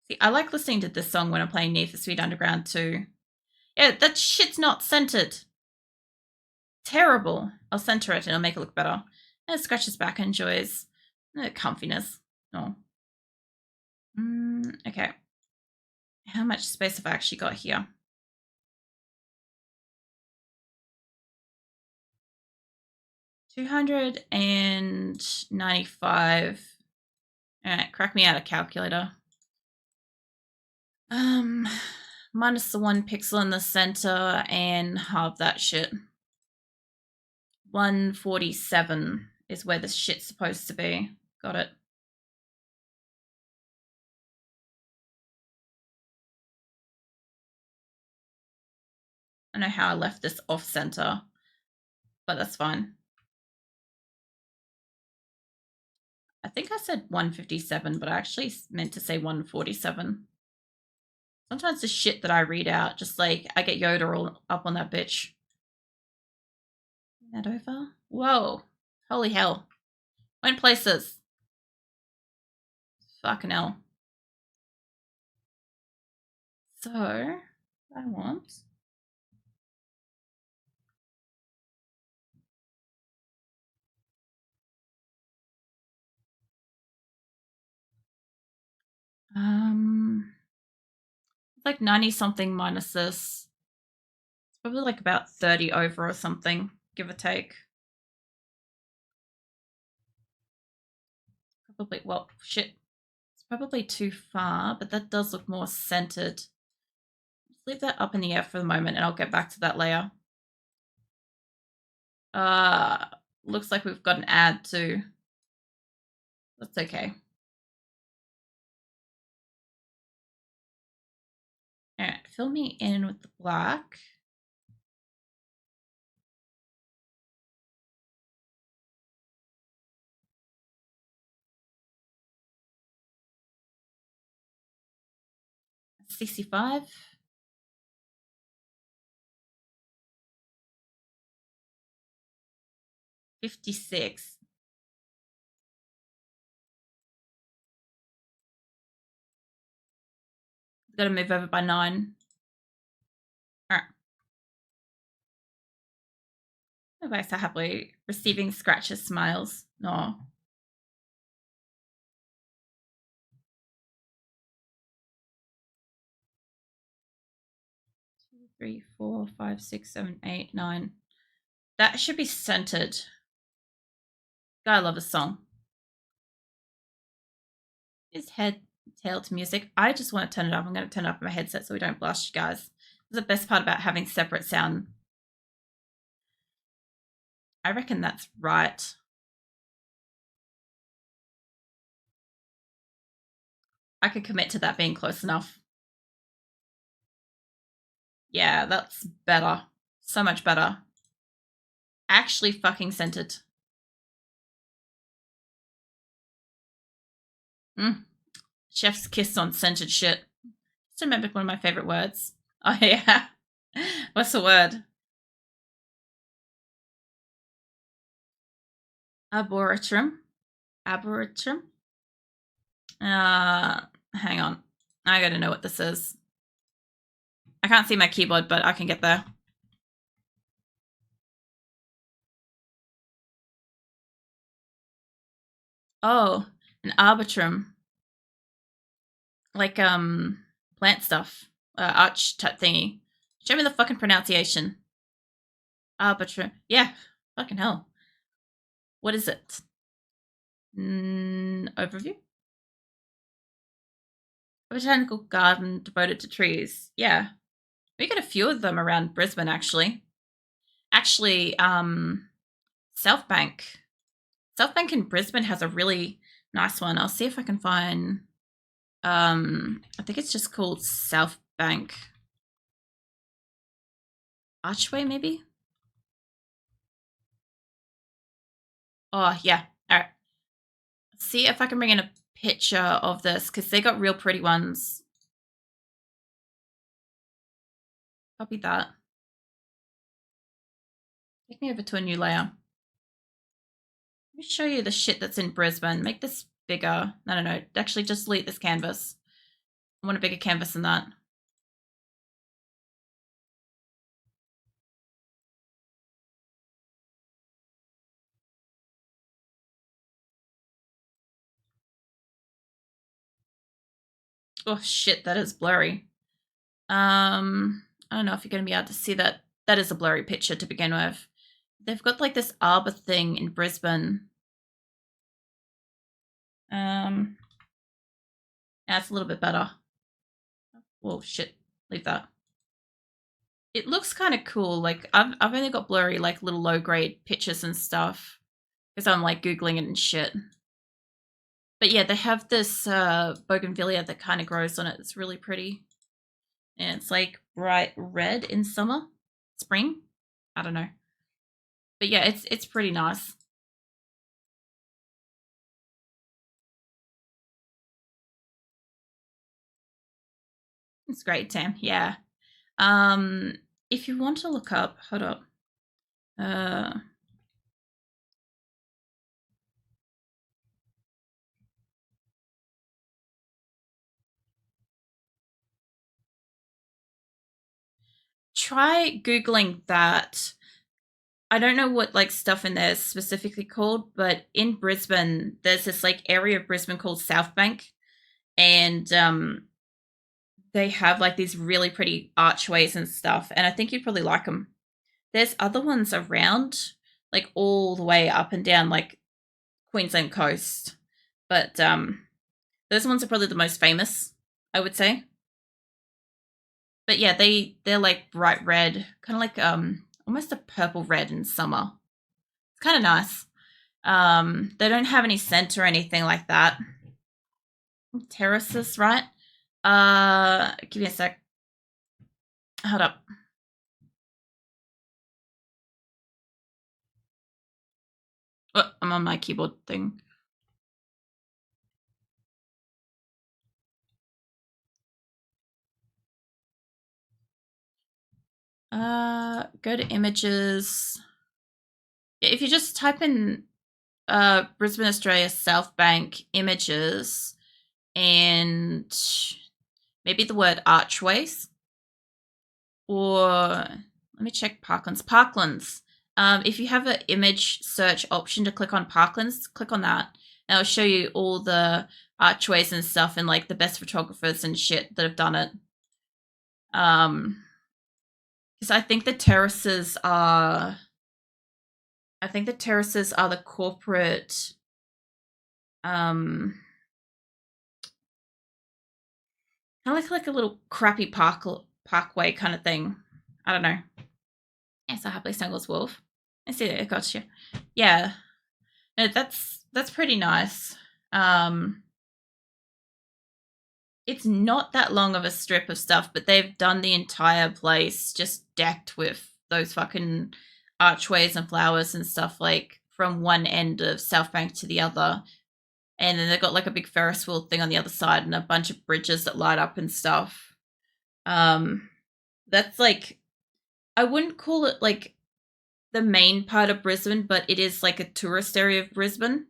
See, I like listening to this song when I'm playing Need for Speed Underground too. Yeah, that shit's not centered. Terrible. I'll center it and it'll make it look better. And it scratches back and enjoys the comfiness. Oh. Okay. How much space have I actually got here? 295. All right, crack me out a calculator. Minus the 1 pixel in the center and halve that shit. 147 is where this shit's supposed to be. Got it. I don't know how I left this off center, but that's fine. I think I said 157, but I actually meant to say 147. Sometimes the shit that I read out, just like I get Yoda all up on that bitch. That over? Whoa. Holy hell. Went places. Fucking hell. So, I want... like 90 something minus this. It's probably like about 30 over or something, give or take. Probably, well, shit. It's probably too far, but that does look more centered. Just leave that up in the air for the moment and I'll get back to that layer. Looks like we've got an ad too. That's okay. All right, fill me in with the black. That's 65. 56. Got to move over by 9. All right. Nobody so happily receiving scratches, smiles. No. Two, 3, 4, 5, 6, 7, 8, 9. That should be centered. God, I love this song. Is head tail to music. I just want to turn it up. I'm going to turn it up on my headset so we don't blast you guys. This is the best part about having separate sound. I reckon that's right. I could commit to that being close enough. Yeah, that's better. So much better. Actually fucking centered. Chef's kiss on centered shit. Just remembered one of my favorite words. Oh, yeah. What's the word? Arboretum. Arboretum. Hang on. I gotta know what this is. I can't see my keyboard, but I can get there. Oh, an arbitrum. Like, plant stuff. Arch type thingy. Show me the fucking pronunciation. Arbitrum. Yeah. Fucking hell. What is it? Overview? A botanical garden devoted to trees. Yeah. We got a few of them around Brisbane, actually. Actually, South Bank. South Bank in Brisbane has a really nice one. I'll see if I can find... I think it's just called South Bank. Archway, maybe? Oh, yeah. All right. See if I can bring in a picture of this, because they got real pretty ones. Copy that. Take me over to a new layer. Let me show you the shit that's in Brisbane. Make this bigger. No. Actually, just delete this canvas. I want a bigger canvas than that. Oh shit, that is blurry. I don't know if you're going to be able to see that. That is a blurry picture to begin with. They've got like this arbor thing in Brisbane. That's a little bit better. Oh shit, leave that. It looks kind of cool. Like I've only got blurry, like little low grade pictures and stuff because I'm like googling it and shit. But yeah, they have this bougainvillea that kind of grows on it. It's really pretty, and it's like bright red in summer, spring. I don't know, but yeah, it's pretty nice. It's great, Tam. Yeah. Um, if you want to look up, hold up. Uh, try googling that. I don't know what like stuff in there is specifically called, but in Brisbane, there's this like area of Brisbane called South Bank, and they have like these really pretty archways and stuff, and I think you'd probably like them. There's other ones around, like all the way up and down like Queensland coast, but those ones are probably the most famous, I would say. But yeah, they're like bright red, kind of like almost a purple red in summer. It's kind of nice. They don't have any scent or anything like that. Terraces, right? Give me a sec. Hold up. Oh, I'm on my keyboard thing. Go to images. If you just type in Brisbane, Australia, South Bank images and maybe the word archways, or let me check Parklands. Parklands. If you have an image search option to click on Parklands, click on that. And it'll show you all the archways and stuff and like the best photographers and shit that have done it. Because I think the terraces are the corporate kind of like a little crappy parkway kind of thing. I don't know. Yes, I happily Sangles Wolf. I see that. Gotcha. Yeah, no, that's pretty nice. It's not that long of a strip of stuff, but they've done the entire place just decked with those fucking archways and flowers and stuff, like from one end of South Bank to the other. And then they've got like a big Ferris wheel thing on the other side and a bunch of bridges that light up and stuff. That's like, I wouldn't call it like the main part of Brisbane, but it is like a tourist area of Brisbane.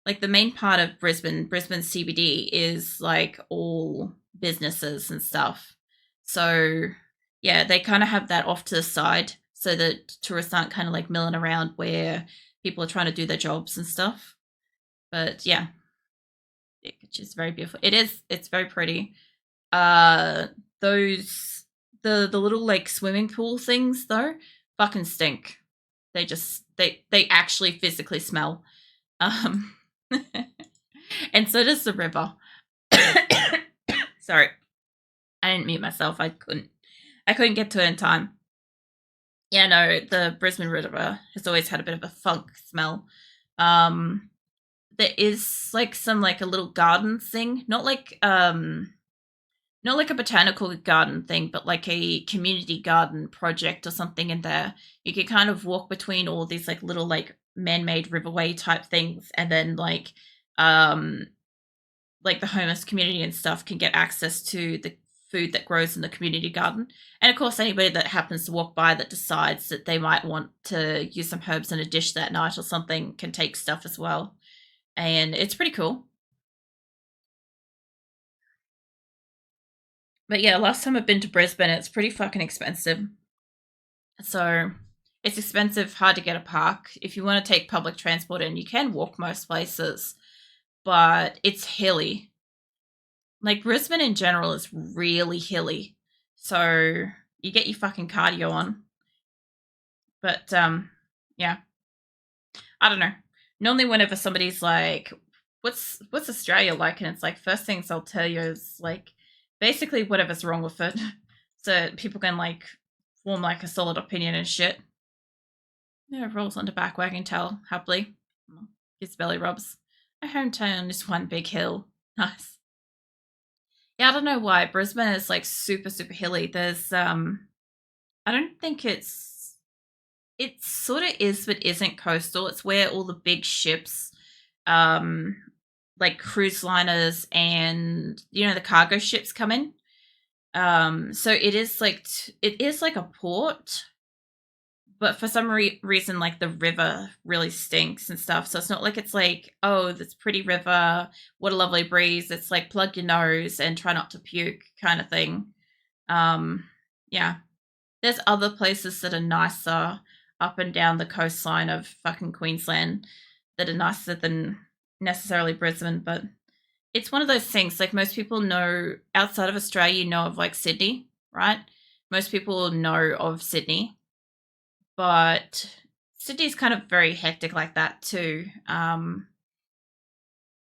Like the main part of Brisbane CBD is like all businesses and stuff. So yeah, they kind of have that off to the side so that tourists aren't kind of like milling around where people are trying to do their jobs and stuff. But yeah, which is very beautiful. It's very pretty. Those the little like swimming pool things though fucking stink. They actually physically smell. Um and so does the river. Sorry. I didn't mute myself. I couldn't get to it in time. Yeah, no, the Brisbane River has always had a bit of a funk smell. There is like some like a little garden thing, not like a botanical garden thing, but like a community garden project or something in there. You can kind of walk between all these like little like man-made riverway type things, and then like the homeless community and stuff can get access to the food that grows in the community garden. And of course, anybody that happens to walk by that decides that they might want to use some herbs in a dish that night or something can take stuff as well. And it's pretty cool. But yeah, last time I've been to Brisbane, it's pretty fucking expensive. So it's expensive, hard to get a park. If you want to take public transport in, you can walk most places, but it's hilly. Like Brisbane in general is really hilly. So you get your fucking cardio on. But yeah. I don't know. Normally whenever somebody's like, what's Australia like? And it's like first things I'll tell you is like basically whatever's wrong with it. So people can like form like a solid opinion and shit. Yeah, rolls on the back wagging tail happily. Gives belly rubs. My hometown is one big hill. Nice. Yeah, I don't know why. Brisbane is like super, super hilly. There's I don't think it sort of is but isn't coastal. It's where all the big ships, um like cruise liners and the cargo ships come in. So it is like it is like a port, but for some reason like the river really stinks and stuff, so it's not like it's like, oh, this pretty river, what a lovely breeze. It's like plug your nose and try not to puke kind of thing. Yeah, there's other places that are nicer up and down the coastline of fucking Queensland that are nicer than necessarily Brisbane, but it's one of those things. Like most people know outside of Australia, you know of like Sydney, right? Most people know of Sydney, but Sydney's kind of very hectic like that too.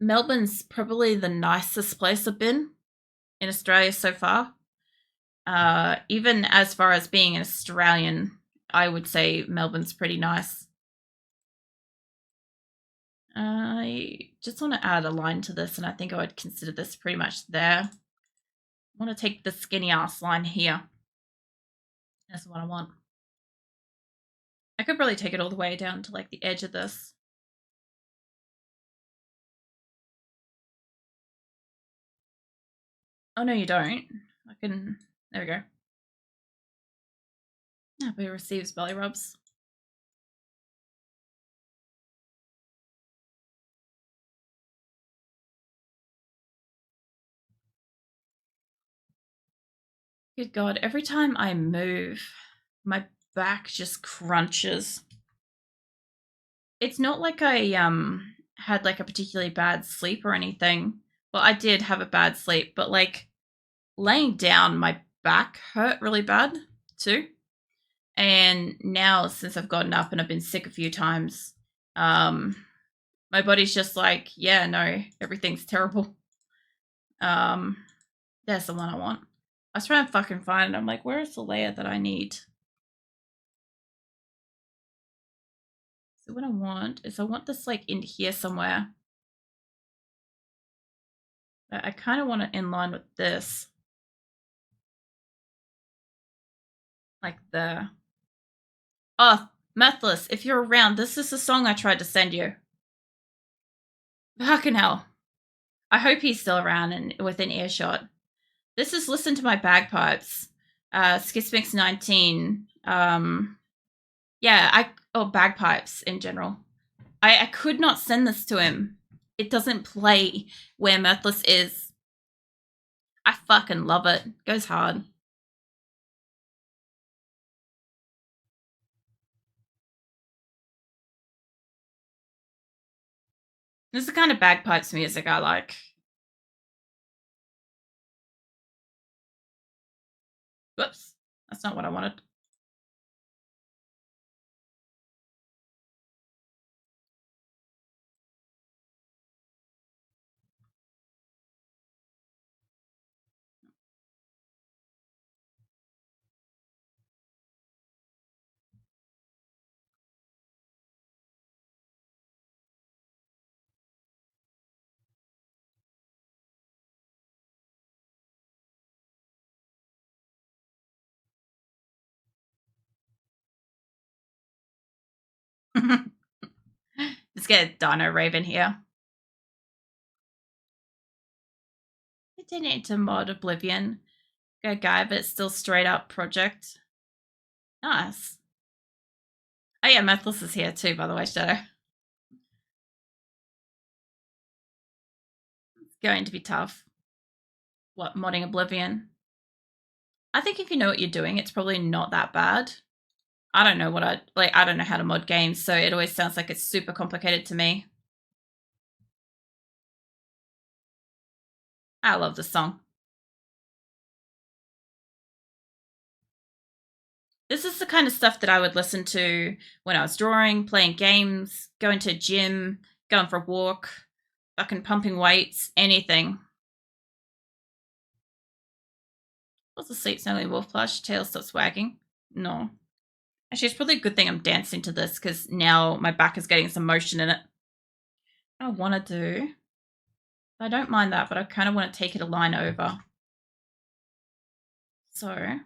Melbourne's probably the nicest place I've been in Australia so far. Even as far as being an Australian, I would say Melbourne's pretty nice. I just want to add a line to this, and I think I would consider this pretty much there. I want to take the skinny ass line here. That's what I want. I could probably take it all the way down to like the edge of this. Oh no, you don't. I can. There we go. Yeah, but it receives belly rubs. Good God, every time I move, my back just crunches. It's not like I had like a particularly bad sleep or anything. Well, I did have a bad sleep, but like laying down, my back hurt really bad too. And now, since I've gotten up and I've been sick a few times, my body's just like, yeah, no, everything's terrible. There's the one I want. I was trying to fucking find it. I'm like, where is the layer that I need? So what I want is I want this like in here somewhere. But I kind of want it in line with this. Like there. Oh, Methless, if you're around, this is the song I tried to send you. Fucking hell. I hope he's still around and within earshot. This is Listen to My Bagpipes. Skismix 19. Bagpipes in general. I could not send this to him. It doesn't play where Mirthless is. I fucking love it. Goes hard. This is the kind of bagpipes music I like. Whoops. That's not what I wanted. Let's get Dino Raven here. It didn't into Mod Oblivion. Go guy, but it's still straight up project. Nice. Oh yeah, Methless is here too, by the way, Shadow. It's going to be tough. What, modding Oblivion? I think if you know what you're doing, it's probably not that bad. I don't know what I don't know how to mod games, so it always sounds like it's super complicated to me. I love this song. This is the kind of stuff that I would listen to when I was drawing, playing games, going to a gym, going for a walk, fucking pumping weights, anything. What's the seats only wolf plush? Tail stops wagging. No. Actually, it's probably a good thing I'm dancing to this because now my back is getting some motion in it. I want to do. I don't mind that, but I kind of want to take it a line over. So.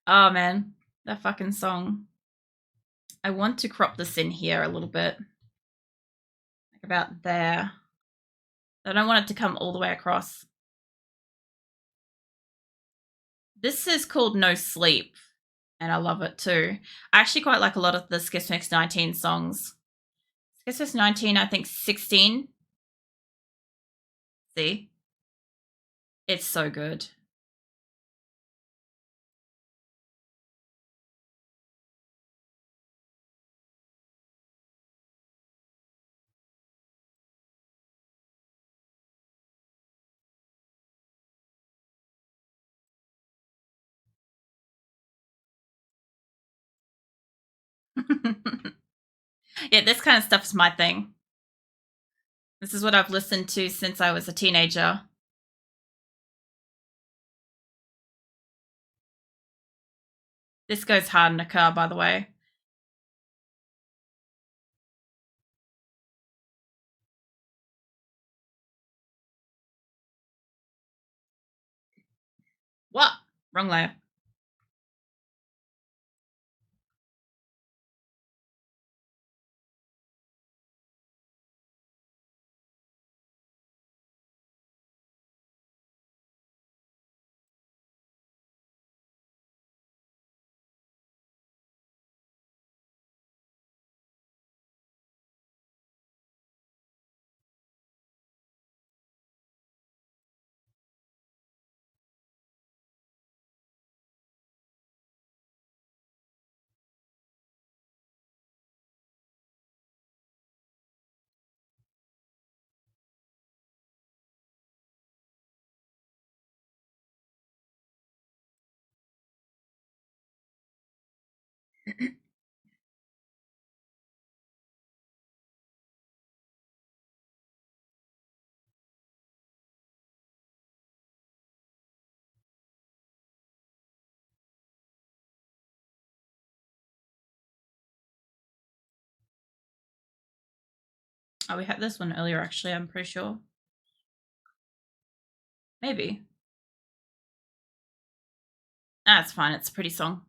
Oh man, that fucking song. I want to crop this in here a little bit. Like about there. I don't want it to come all the way across. This is called No Sleep, and I love it too. I actually quite like a lot of the Skismix 19 songs. Skismix 19, I think 16. See? It's so good. Yeah, this kind of stuff is my thing. This is what I've listened to since I was a teenager. This goes hard in a car, by the way. What? Wrong layer. Oh, we had this one earlier, actually, I'm pretty sure. Maybe. That's fine, it's a pretty song.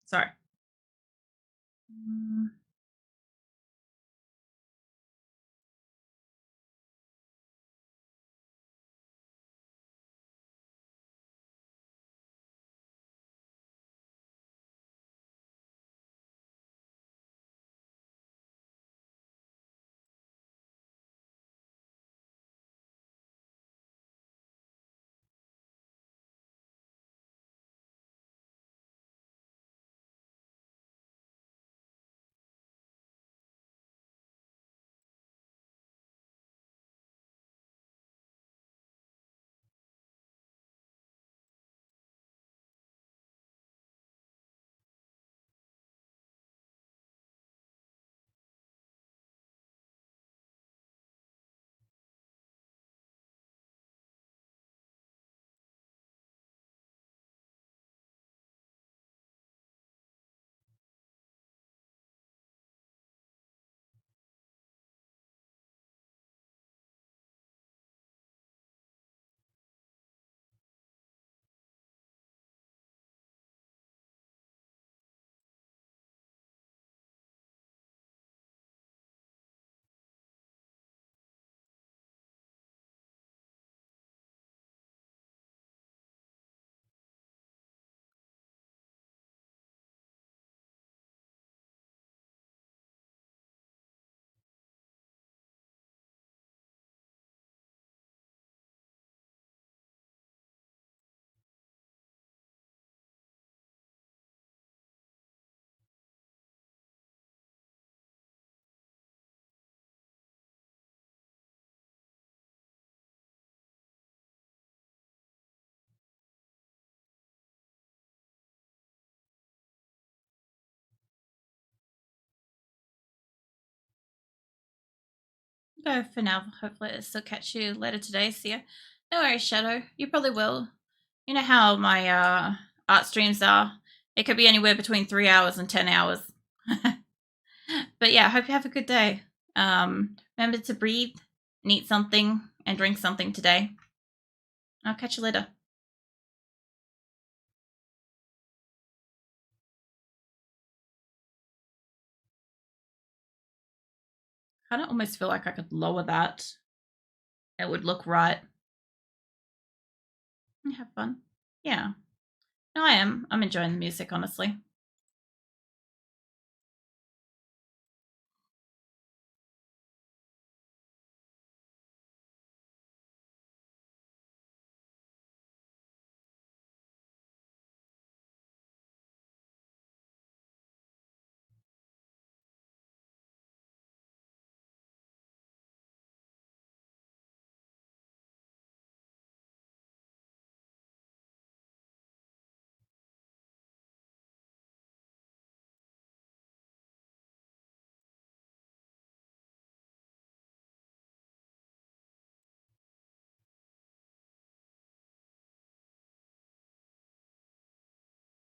Sorry. Go for now. Hopefully, I'll still catch you later today. See ya. No worries, Shadow. You probably will. You know how my art streams are. It could be anywhere between 3 hours and 10 hours. But yeah, I hope you have a good day. Remember to breathe, and eat something, and drink something today. I'll catch you later. I kind of almost feel like I could lower that. It would look right. And have fun. Yeah. No, I am. I'm enjoying the music, honestly.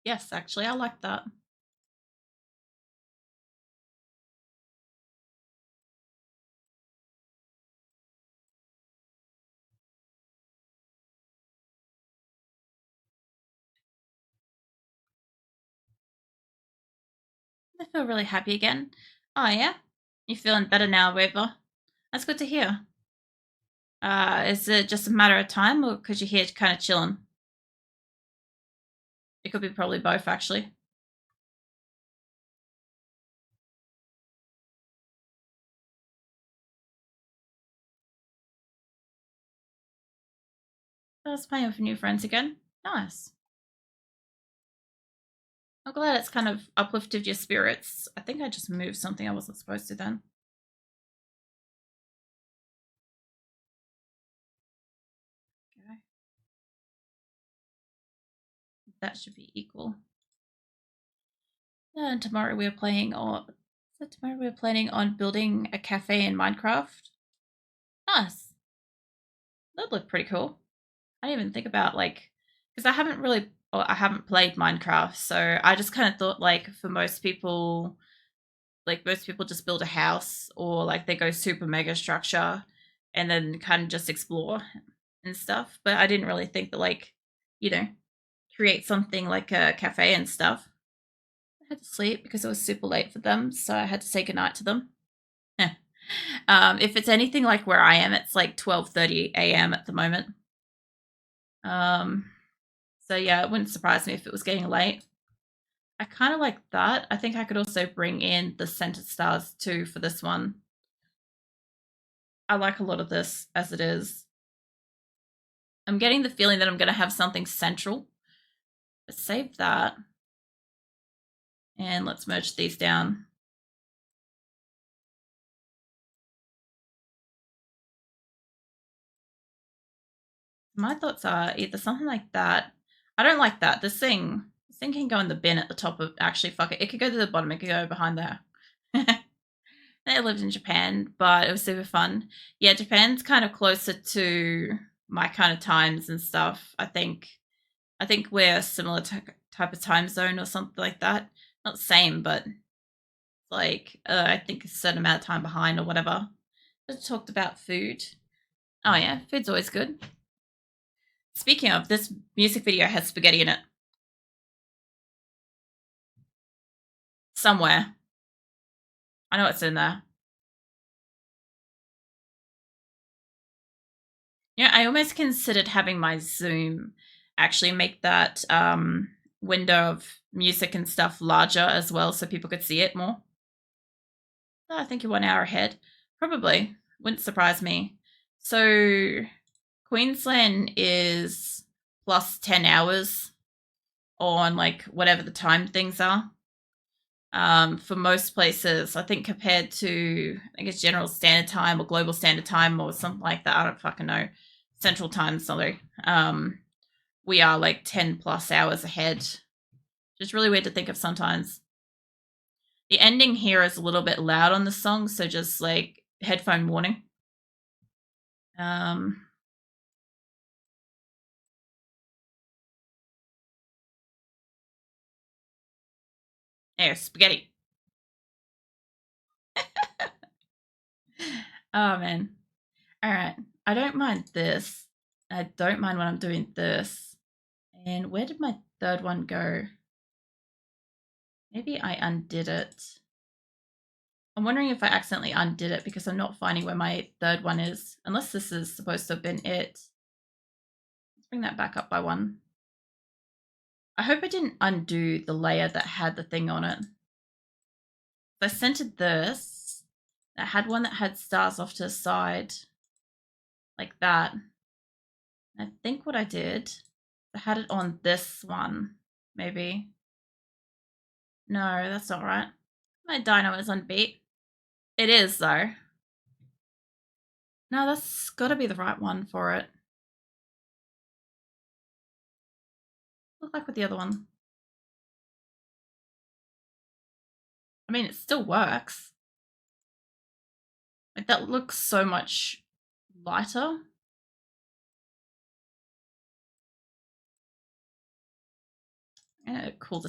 Yes, actually, I like that. I feel really happy again. Oh, yeah? You feeling better now, River? That's good to hear. Is it just a matter of time, or because you're here kind of chilling? It could be probably both, actually. I was playing with new friends again. Nice. I'm glad it's kind of uplifted your spirits. I think I just moved something I wasn't supposed to then. Okay. That should be equal. And tomorrow we're playing on. So tomorrow we're planning on building a cafe in Minecraft. Nice. That'd look pretty cool. I didn't even think about like, because I haven't played Minecraft, so I just kind of thought like for most people, like most people just build a house or like they go super mega structure and then kind of just explore and stuff. But I didn't really think that like, you know, create something like a cafe and stuff. I had to sleep because it was super late for them, so I had to say goodnight to them. If it's anything like where I am, it's like 12:30 a.m. at the moment. Um, so yeah, it wouldn't surprise me if it was getting late. I kind of like that. I think I could also bring in the center stars too for this one. I like a lot of this as it is. I'm getting the feeling that I'm going to have something central. Let's save that. And let's merge these down. My thoughts are either something like that. I don't like that. This thing can go in the bin at the top of. Actually, fuck it. It could go to the bottom. It could go behind there. I lived in Japan, but it was super fun. Yeah, Japan's kind of closer to my kind of times and stuff. I think we're a similar type of time zone or something like that. Not the same, but like I think a certain amount of time behind or whatever. Just talked about food. Oh yeah, food's always good. Speaking of, this music video has spaghetti in it. Somewhere. I know it's in there. Yeah, I almost considered having my Zoom actually make that window of music and stuff larger as well so people could see it more. Oh, I think you're 1 hour ahead. Probably. Wouldn't surprise me. So Queensland is plus 10 hours on like whatever the time things are. For most places, I think compared to I guess general standard time or global standard time or something like that. I don't fucking know. Central time, sorry. We are like 10 plus hours ahead. Just really weird to think of sometimes. The ending here is a little bit loud on the song, so just like headphone warning. Um, there, spaghetti. Oh man. All right. I don't mind this. I don't mind when I'm doing this. And where did my third one go? Maybe I undid it. I'm wondering if I accidentally undid it because I'm not finding where my third one is. Unless this is supposed to have been it. Let's bring that back up by one. I hope I didn't undo the layer that had the thing on it. I centered this. I had one that had stars off to the side. Like that. I think what I did, I had it on this one, maybe. No, that's not right. My dino is on beat. It is, though. No, that's got to be the right one for it. Look like with the other one. I mean, it still works. Like, that looks so much lighter. I'm gonna cool this